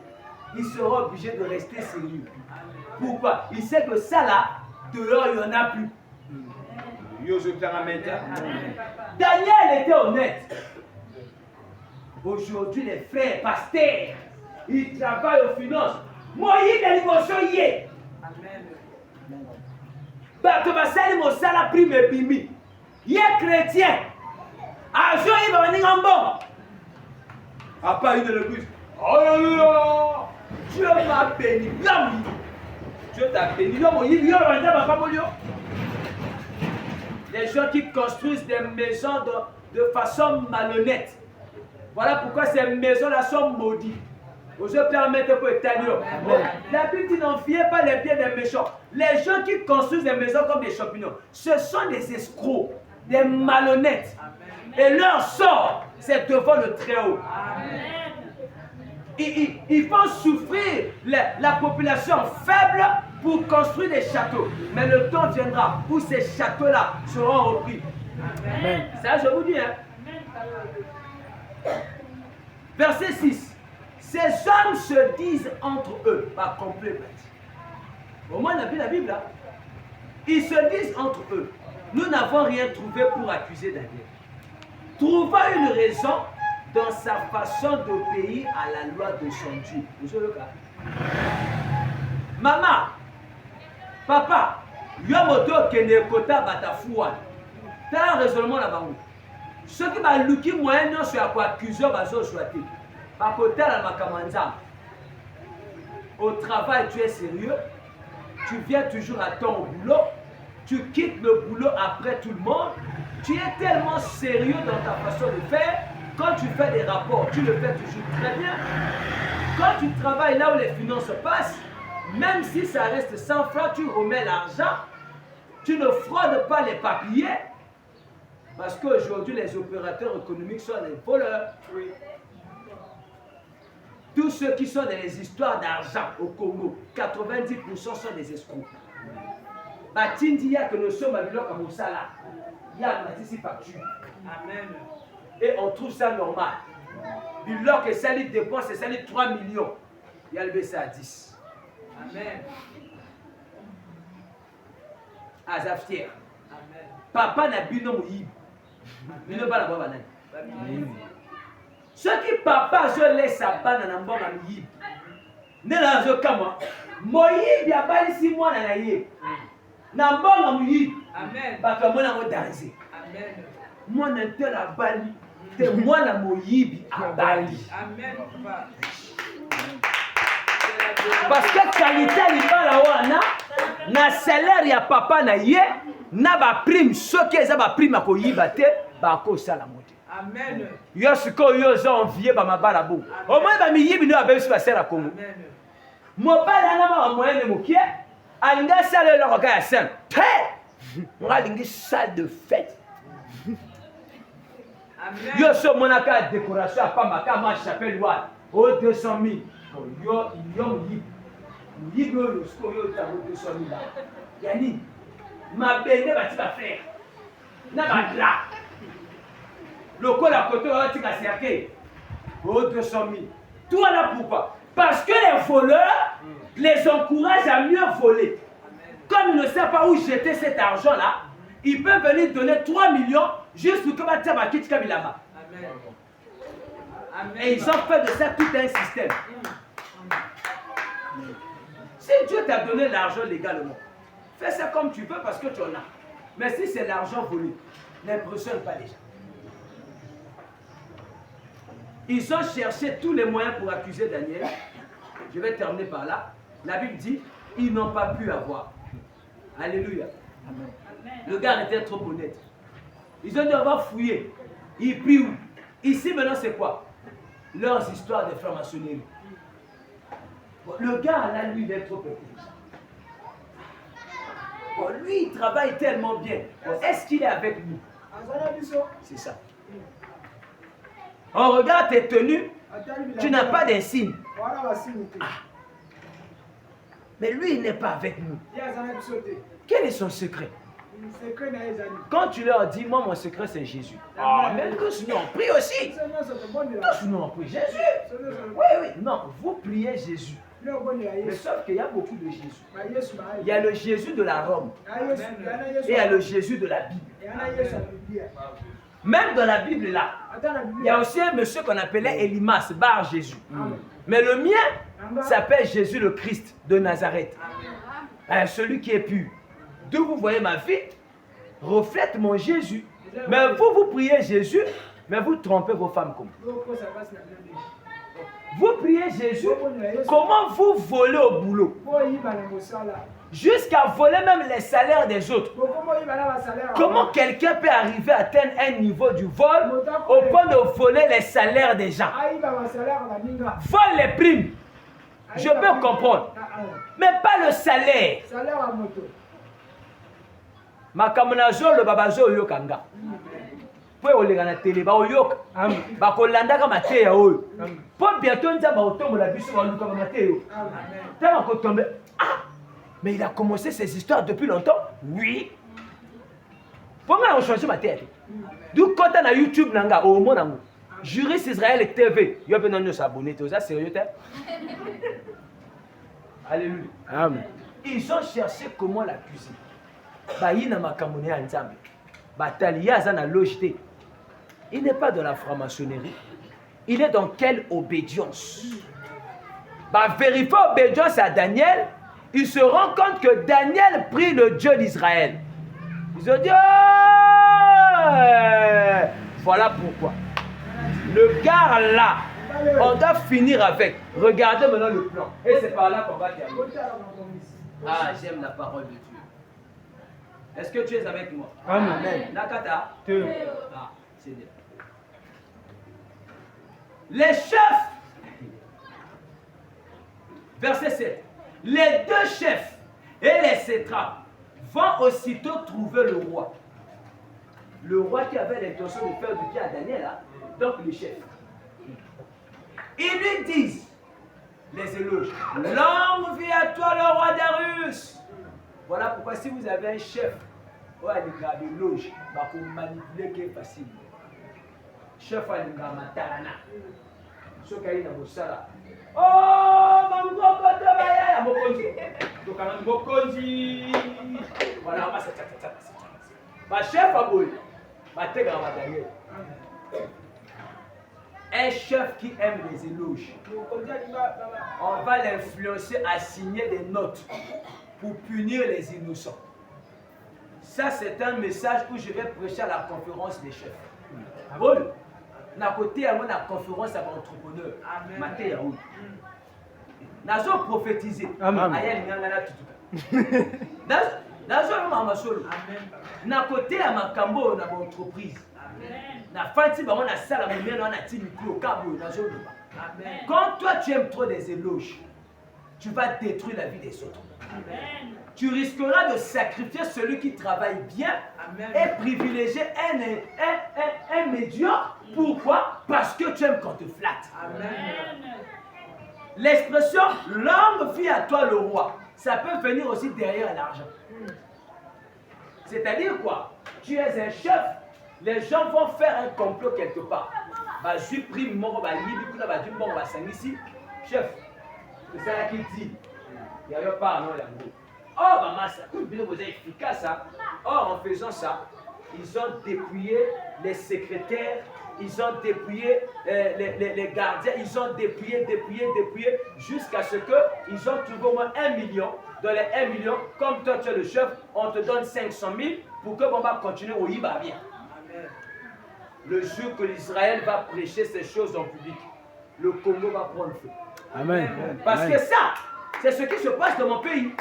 il sera obligé de rester sérieux. Pourquoi? Il sait que ça là, dehors il n'y en a plus. Daniel était honnête. Aujourd'hui, les frères pasteurs, ils travaillent aux finances. Moïse a l'émotion hier. Bato basali mosala prime bimi. Yé chrétien. Argent il va venir en bon. À part une de l'église. Alléluia. Dieu m'a béni. Dieu t'a béni. Les gens qui construisent des maisons de façon malhonnête. Voilà pourquoi ces maisons-là sont maudites. Vous permettez pour établir. La Bible dit n'en fiez pas les biens des méchants. Les gens qui construisent des maisons comme des champignons, ce sont des escrocs, des malhonnêtes. Amen. Et leur sort, c'est devant le Très-Haut. Ils font souffrir la population faible pour construire des châteaux. Mais le temps viendra où ces châteaux-là seront repris. Amen. Ça, je vous dis. Hein. Verset 6. Ces hommes se disent entre eux, par complet. Au moins, on a vu la Bible là. Ils se disent entre eux, nous n'avons rien trouvé pour accuser Daniel. Trouvons une raison dans sa façon d'obéir à la loi de son Dieu. Vous savez le cas. Maman, papa, yomoto kene kota batafoua. T'as un raisonnement là-bas. Ceux qui va luki moyen sur à quoi accuser bazo choisi. Au travail, tu es sérieux, tu viens toujours à ton boulot, tu quittes le boulot après tout le monde, tu es tellement sérieux dans ta façon de faire, quand tu fais des rapports, tu le fais toujours très bien. Quand tu travailles là où les finances passent, même si ça reste 100 francs, tu remets l'argent, tu ne fraudes pas les papiers, parce qu'aujourd'hui les opérateurs économiques sont des voleurs. Oui. Tous ceux qui sont dans les histoires d'argent au Congo, 90% sont des escrocs. Batindi ya que nous sommes à Bilok comme ça là. Il y a une facture. Amen. Et on trouve ça normal. Bilok et Sali dépense et Sali 3 millions. Il y a le baissé à 10. Amen. Azaftière. Amen. Papa n'a bino mouyib. Bino pas la boîte banane. Ceux qui papa je laisse sa banane en bon ami. Ne la je comme Moïse a pas ici moi na naïe. Na bon ami. Amen. Parce que moi na danser. Amen. Moi na te la bali. Te moi na Moïse a bali. Amen. Parce que qualité li bala wana na salaire ya papa na ye na ba prime ceux qui eza ba prime ko yiba te ba ko sala mote. Amen. Yo siko yo zo envier ba mabala bo. Au moins ba mi yibi no abesu ba sera Congo. Amen. Mo bala na ma moyen mo kie alinga sala le roka ya sen. Te! On a lingi salle de fête. Amen. Yo so monaka décoration à pamba ka ma chapelle wa au 200 000. Yo yibi. Yibi le siko yo ta 200 000 là. Yani ma bene ba ti ba faire. Na ba là. Le col à côté, on va cerquer. Oh, 200 000. Tout là pourquoi? Parce que les voleurs les encouragent à mieux voler. Comme ils ne savent pas où jeter cet argent-là, ils peuvent venir donner 3 millions juste pour que ma table à quitte Kabilama. Et ils ont fait de ça tout un système. Si Dieu t'a donné l'argent légalement, fais ça comme tu veux parce que tu en as. Mais si c'est l'argent volé, n'impressionne pas les gens. Ils ont cherché tous les moyens pour accuser Daniel. Je vais terminer par là. La Bible dit, ils n'ont pas pu avoir. Alléluia. Amen. Le gars était trop honnête. Ils ont dit, on va fouiller. Ils prient où? Ici, maintenant, c'est quoi? Leurs histoires de franc-maçonnerie. Bon, le gars, là, lui, il est trop intelligent. Bon, lui, il travaille tellement bien. Bon, est-ce qu'il est avec nous? C'est ça. On regarde tes tenues, tu n'as pas d'insigne. Mais lui, il n'est pas avec nous. Quel est son secret? Quand tu leur dis, moi, mon secret, c'est Jésus. Ah, même tous nous, on prie aussi. Tous nous, on prie Jésus. Oui, oui. Non, vous priez Jésus. Mais sauf qu'il y a beaucoup de Jésus. Il y a le Jésus de la Rome. Et il y a le Jésus de la Bible. Même dans la Bible, là, il y a aussi un monsieur qu'on appelait Elimas, Bar Jésus. Mais le mien s'appelle Jésus le Christ de Nazareth. Celui qui est pur. D'où vous voyez ma vie, reflète mon Jésus. Mais vous, vous priez Jésus, mais vous trompez vos femmes comme vous priez Jésus, comment vous volez au boulot? Jusqu'à voler même les salaires des autres. Comment quelqu'un peut arriver à atteindre un niveau du vol au point de voler les salaires des gens? Vole les primes. Je peux comprendre. Mais pas le salaire. Makamunazo le babazo yokanga. Po olega na télé ba oyoka. Ba kolanda ka mate ya oyo. Po bientôt nza ba otombo la biso ba luka ba mate yo. Tellement ko tombe. Ah! Mais il a commencé ces histoires depuis longtemps? Oui. Pourquoi on change ma tête? Du côté na YouTube nanga au mon amour. Juriste Israël TV. Yo besoin de s'abonner, tout ça sérieux t'es? Alléluia. Amen. Ils ont cherché comment l'accuser. Baïna makamone ya nzambe. Batalia za na logeté. Il n'est pas dans la franc-maçonnerie. Il est dans quelle obédience? Bah vérifier obédience à Daniel. Ils se rendent compte que Daniel prie le Dieu d'Israël. Ils ont dit, oh! Voilà pourquoi. Le gars là, on doit finir avec. Regardez maintenant le plan. Et c'est par là qu'on va terminer. Ah, j'aime la parole de Dieu. Est-ce que tu es avec moi? Amen. Nakata? Ah, c'est bien. Les chefs, verset 7. Les deux chefs et les satrapes vont aussitôt trouver le roi. Le roi qui avait l'intention de faire du bien à Daniel, hein? Donc les chefs. Ils lui disent les éloges. Longue vie à toi, le roi Darius. Voilà pourquoi si vous avez un chef, il y a des éloges, pour manipuler qui est facile. Chef, il y a des matarana. Ce qu'il y a dans le sala. Oh, Mokonzi. Voilà, ma chef a beau. Un chef qui aime les éloges, on va l'influencer à signer des notes pour punir les innocents. Ça, c'est un message où je vais prêcher à la conférence des chefs. Bon, na côté à moi la conférence à entrepreneur. Maté ya oui. Nazo prophétiser. Aya nganga tutuka. Nazo mama solo. Na côté à makambo na entreprise. Na fanti ba na sala mumia na ti micro kabo nazo loba. Quand toi tu aimes trop des éloges, tu vas détruire la vie des autres. Amen. Tu risqueras de sacrifier celui qui travaille bien. Amen. Et privilégier un médiocre. Pourquoi? Parce que tu aimes qu'on te flatte. Amen. L'expression « longue vie à toi le roi », ça peut venir aussi derrière l'argent. C'est-à-dire quoi? Tu es un chef, les gens vont faire un complot quelque part. Je suis pris, chef, c'est ça qui dit. Il n'y a pas non, oh, maman, ça vous êtes efficace. Or, en faisant ça, ils ont dépouillé les secrétaires, ils ont dépouillé les gardiens, ils ont dépouillé, jusqu'à ce qu'ils ont trouvé au moins 1 million. Dans les 1 million, comme toi tu es le chef, on te donne 500 000 pour que on va continuer au Iba bien. Le jour que l'Israël va prêcher ces choses en public, le Congo va prendre feu. Amen. Parce que ça, C'est ce qui se passe dans mon pays.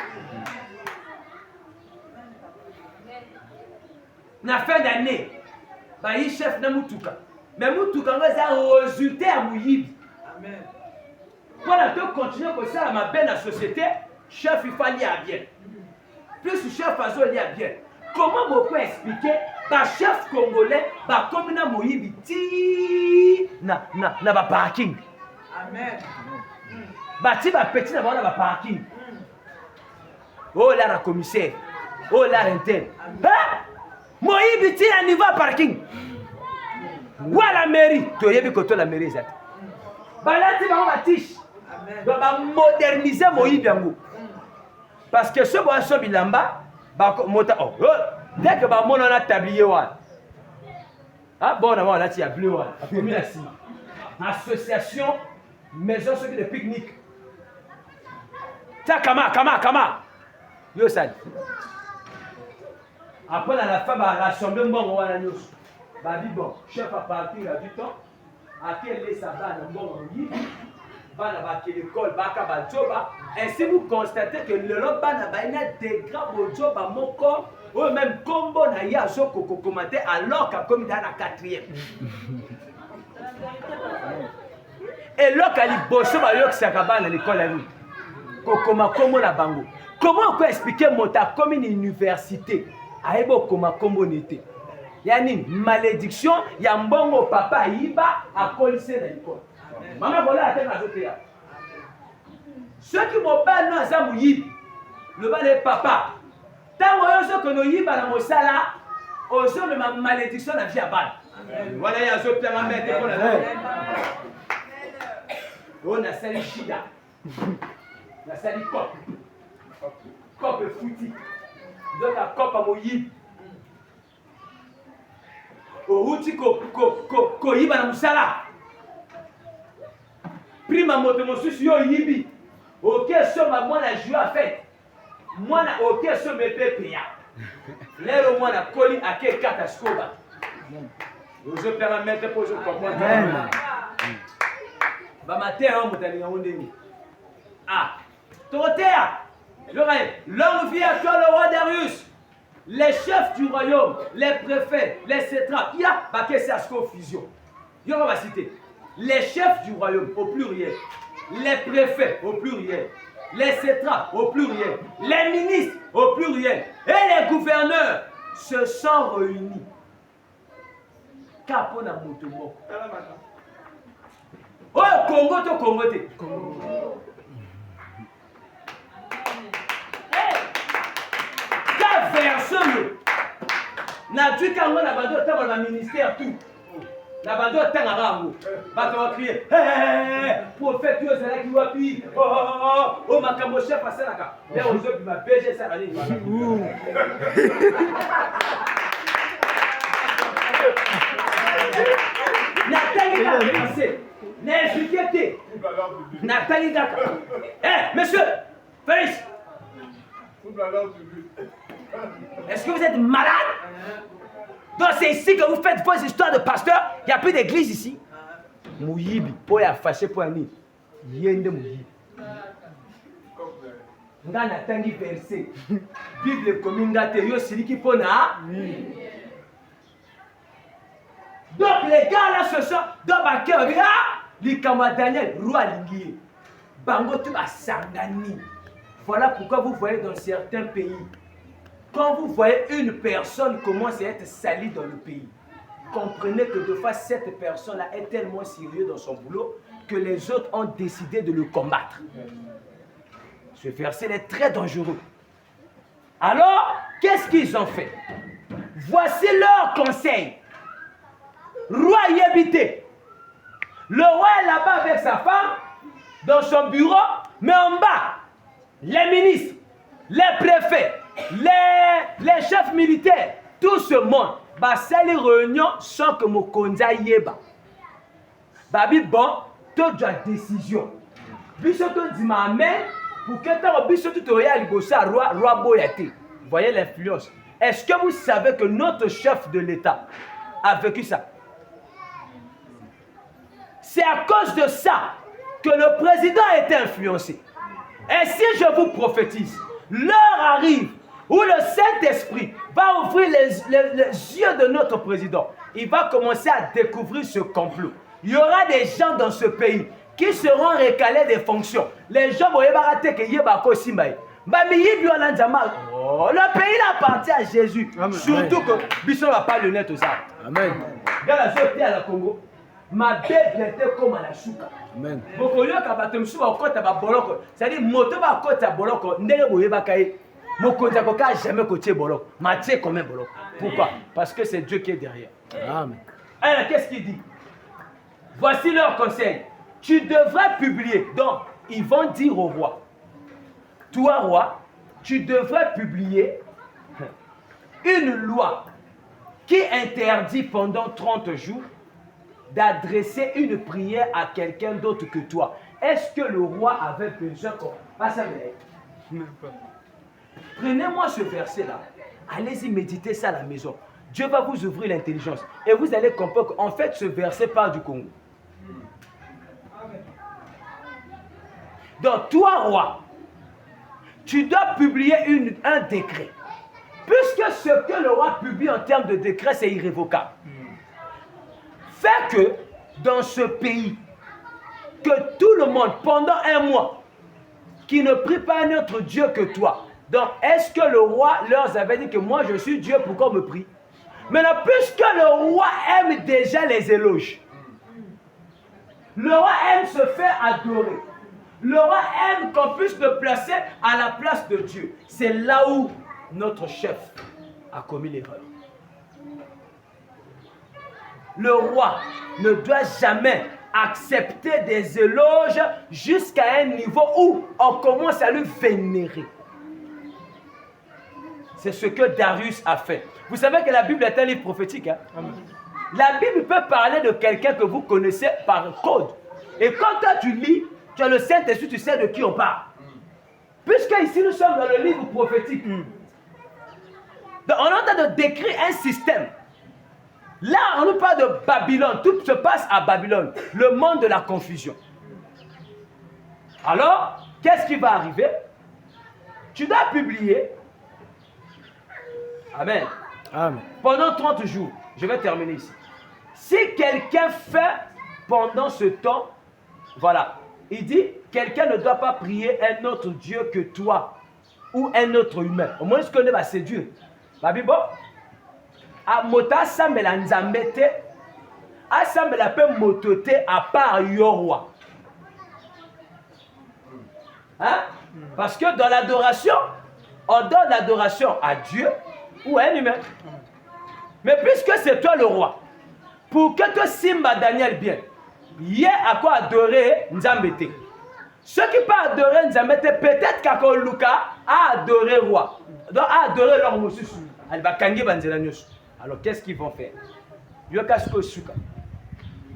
Na fin d'année, il chef na mutuka. Mais mutuka c'est un résultat à Mouyibi. Amen. Pour continuer comme ça, ma belle la société, chef il faut aller à bien. Plus le chef a aller à bien. Comment vous pouvez expliquer le chef congolais comme na Mouyibi ti na parking. Amen. Bati ba petit na ba parking. Oh là la commissaire. Oh là l'interne. Moïbi ti na niveau parking. Ou à la mairie. Tu as vu que la mairie est. Balati ba batiche. Ba moderniser Moïbi yango. Parce que ce boisson bilamba ba mota oh dès que ba mona na tablier wa. Ah bon avant là tu as bleu wa. Comme la si. Association maison de pique-nique. Tiens kama. Yo ça. Après la femme a rassemblé bon wana nyos. Ba dit bon, chef a parti il a du temps. À quel est ça va dans bon yi. Ba na ba l'école ba ka ba joba. Ainsi vous constatez que le lot ba na ba ina dégrade au joba mon corps ou même combo na ya so koko commenter alors qu'a comme dans la 4e. Et là quand il bosse ba yo ça ka na l'école à lui. Kokoma kombo na bango. Comment on peut expliquer mota comme une université? Aïbo koma kombo nete. Yani malédiction, ya mbongo papa iba a colissé dans l'école. Maman voilà à la zoté. Ceux qui m'ont pas non ça mouyi. Le bas de papa. Tant que que nous yiba na mosala, aux hommes de ma malédiction la vie à balle. Voilà ya zo pia ma mère pour la. On a sali shida. La sali cop. Cop fouti. Donc la cop à moyi. Outi ko yiba na musala. Prima moto mosusu yo yibi. OK so ma mwana jouer à fête. Mwana OK so me pepe ya. Lero mwana koli ake kata skoba. Ozo pera mettre pour je comprendre. Ba matin on mutali ngondeni. Ah. Torotea. Longue vie à toi le roi Darius. Les chefs du royaume, les préfets, les satrapes, il y a baké Sasko fusion. Il y va citer. Les chefs du royaume au pluriel, les préfets au pluriel, les satrapes au pluriel, les ministres au pluriel et les gouverneurs se sont réunis. Kapona motomo. Oh Congo to Congo te. Personne n'a dit qu'à moi la bande dans le ministère tout la bande dans la rango va te crier prophète yo c'est là qui va pi oh makambo chef passer là mais aux autres ma BG ça va aller Nathalie va passer n'inquiétez Nathalie d'accord monsieur Félix. Est-ce que vous êtes malade? Donc c'est ici que vous faites vos histoires de pasteur. Il n'y a plus d'église ici. Mouyibi, pour y fâcher pour un yende mouyibi. Ngana tangi verset. Bible communauté yo siliki pona. Donc les gars là ce soir dans ma cœur likama Daniel roi lingi. Bango tu sangani. Voilà pourquoi vous voyez dans certains pays, quand vous voyez une personne commence à être salie dans le pays, comprenez que de fois cette personne-là est tellement sérieuse dans son boulot que les autres ont décidé de le combattre. Ce verset est très dangereux. Alors, qu'est-ce qu'ils ont fait? Voici leur conseil. Roi y habité. Le roi est là-bas avec sa femme, dans son bureau, mais en bas, les ministres, les préfets, les chefs militaires, tout ce monde, bah c'est les réunions sans que mon konza yeba. Babi bon, toute la décision. Biso to dit amen pour que tant biso tout royal bossa roi boyate. Voyez l'influence. Est-ce que vous savez que notre chef de l'État a vécu ça? C'est à cause de ça que le président a été influencé. Et si je vous prophétise, l'heure arrive où le Saint-Esprit va ouvrir les yeux de notre président. Il va commencer à découvrir ce complot. Il y aura des gens dans ce pays qui seront recalés des fonctions. Les gens vont rater que Yébako Simbaï. Le pays appartient à Jésus. Amen. Surtout que Bisson n'a pas le net aux arbres. Amen. Dans la zone à la Congo, ma bête était comme à la chouka. Amen. C'est-à-dire, moto va côté boloko, n'est pas caillé. Mon côté jamais côté boloko. Maté comme un boloko. Pourquoi? Parce que c'est Dieu qui est derrière. Amen. Alors, qu'est-ce qu'il dit? Voici leur conseil. Tu devrais publier. Donc, ils vont dire au roi. Toi, roi, tu devrais publier une loi qui interdit pendant 30 jours d'adresser une prière à quelqu'un d'autre que toi. Est-ce que le roi avait besoin qu'on passe à Prenez-moi ce verset-là. Allez-y méditer ça à la maison. Dieu va vous ouvrir l'intelligence. Et vous allez comprendre qu'en fait, ce verset parle du Congo. Donc, toi, roi, tu dois publier un décret. Puisque ce que le roi publie en termes de décret, c'est irrévocable. Fait que dans ce pays, que tout le monde, pendant un mois, qui ne prie pas un autre Dieu que toi. Donc, est-ce que le roi leur avait dit que moi je suis Dieu, pourquoi on me prie? Maintenant, puisque le roi aime déjà les éloges, le roi aime se faire adorer. Le roi aime qu'on puisse le placer à la place de Dieu. C'est là où notre chef a commis l'erreur. Le roi ne doit jamais accepter des éloges jusqu'à un niveau où on commence à lui vénérer. C'est ce que Darius a fait. Vous savez que la Bible est un livre prophétique. Hein? La Bible peut parler de quelqu'un que vous connaissez par code. Et quand toi tu lis, tu as le Saint-Esprit, tu sais de qui on parle. Puisque ici nous sommes dans le livre prophétique. Donc, on est en train de décrire un système. Là, on nous parle de Babylone. Tout se passe à Babylone. Le monde de la confusion. Alors, qu'est-ce qui va arriver? Tu dois publier. Amen. Amen. Pendant 30 jours. Je vais terminer ici. Si quelqu'un fait pendant ce temps, voilà. Il dit, quelqu'un ne doit pas prier un autre Dieu que toi. Ou un autre humain. Au moins, ce qu'on va séduire. Babibo. A mota sambela nzambete. A sambela pe motote à part yorwa. Hein? Parce que dans l'adoration, on donne l'adoration à Dieu ou à un humain. Mais puisque c'est toi le roi, pour que toi Simba Daniel bien, il y a à quoi adorer Nzambete. Ceux qui peuvent adorer Nzambete, peut-être qu'Akon Luka a adoré le roi. Donc a adoré leur Moussous. Alors qu'est-ce qu'ils vont faire?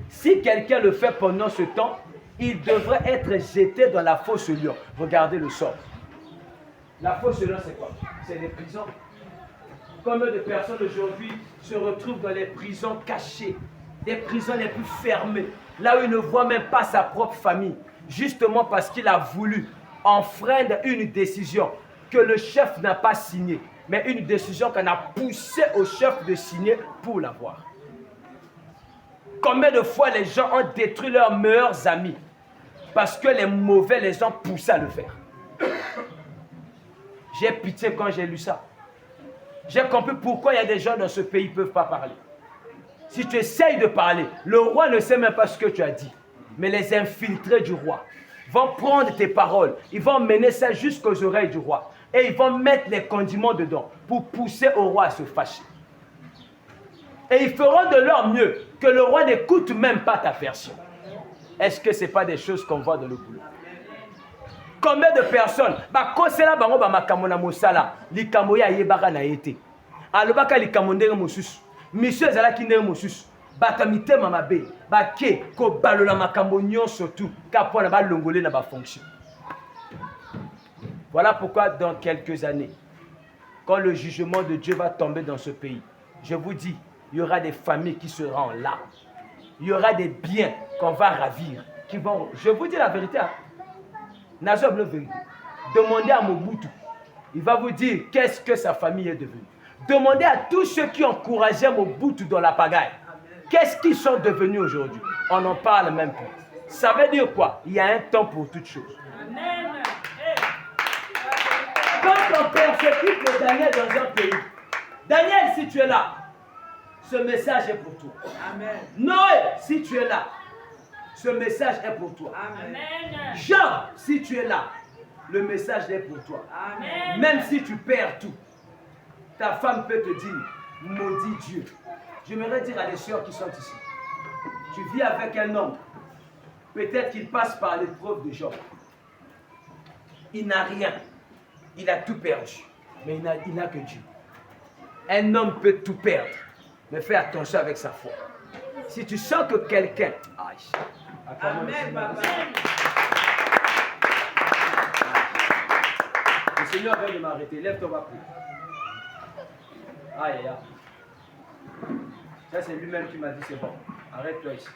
Si quelqu'un le fait pendant ce temps, il devrait être jeté dans la fosse lion. Regardez le sort. La fosse lion, c'est quoi? C'est les prisons. Combien de personnes aujourd'hui se retrouvent dans les prisons cachées, des prisons les plus fermées, là où il ne voit même pas sa propre famille, justement parce qu'il a voulu enfreindre une décision que le chef n'a pas signée, mais une décision qu'on a poussé au chef de signer pour l'avoir. Combien de fois les gens ont détruit leurs meilleurs amis parce que les mauvais les ont poussés à le faire. J'ai pitié quand j'ai lu ça. J'ai compris pourquoi il y a des gens dans ce pays qui ne peuvent pas parler. Si tu essayes de parler, le roi ne sait même pas ce que tu as dit. Mais les infiltrés du roi vont prendre tes paroles, ils vont mener ça jusqu'aux oreilles du roi. Et ils vont mettre les condiments dedans pour pousser au roi à se fâcher. Et ils feront de leur mieux que le roi n'écoute même pas ta version. Est-ce que ce n'est pas des choses qu'on voit dans le boulot? Combien de personnes bakosela bango ba makambo na mosala likambo ya yebaka na yete alobaka likambo ndenge mosusu mission ezalaki ndenge mosusu bato mitema mabe bake kobalola makambo nyonso tout kapona balongole na ba fonction. Voilà pourquoi dans quelques années, quand le jugement de Dieu va tomber dans ce pays, je vous dis, il y aura des familles qui seront là. Il y aura des biens qu'on va ravir, qui vont, je vous dis la vérité, hein. Nazob la vérité. Demandez à Mobutu. Il va vous dire qu'est-ce que sa famille est devenue. Demandez à tous ceux qui encourageaient Mobutu dans la pagaille. Qu'est-ce qu'ils sont devenus aujourd'hui? On n'en parle même plus. Ça veut dire quoi? Il y a un temps pour toutes choses. Quand on persécute le Daniel dans un pays, Daniel, si tu es là, ce message est pour toi. Amen. Noé, si tu es là, ce message est pour toi. Amen. Jean, si tu es là, le message est pour toi. Amen. Même si tu perds tout, ta femme peut te dire, maudit Dieu. J'aimerais dire à les sœurs qui sont ici, tu vis avec un homme, peut-être qu'il passe par l'épreuve de Job. Il n'a rien, il a tout perdu, mais il n'a que Dieu. Un homme peut tout perdre, mais fais attention avec sa foi. Si tu sens que quelqu'un... Amen, papa. Le Seigneur vient de m'arrêter. Lève-toi, va prier. Aïe, aïe, aïe. Ça, c'est lui-même qui m'a dit c'est bon. Arrête-toi ici.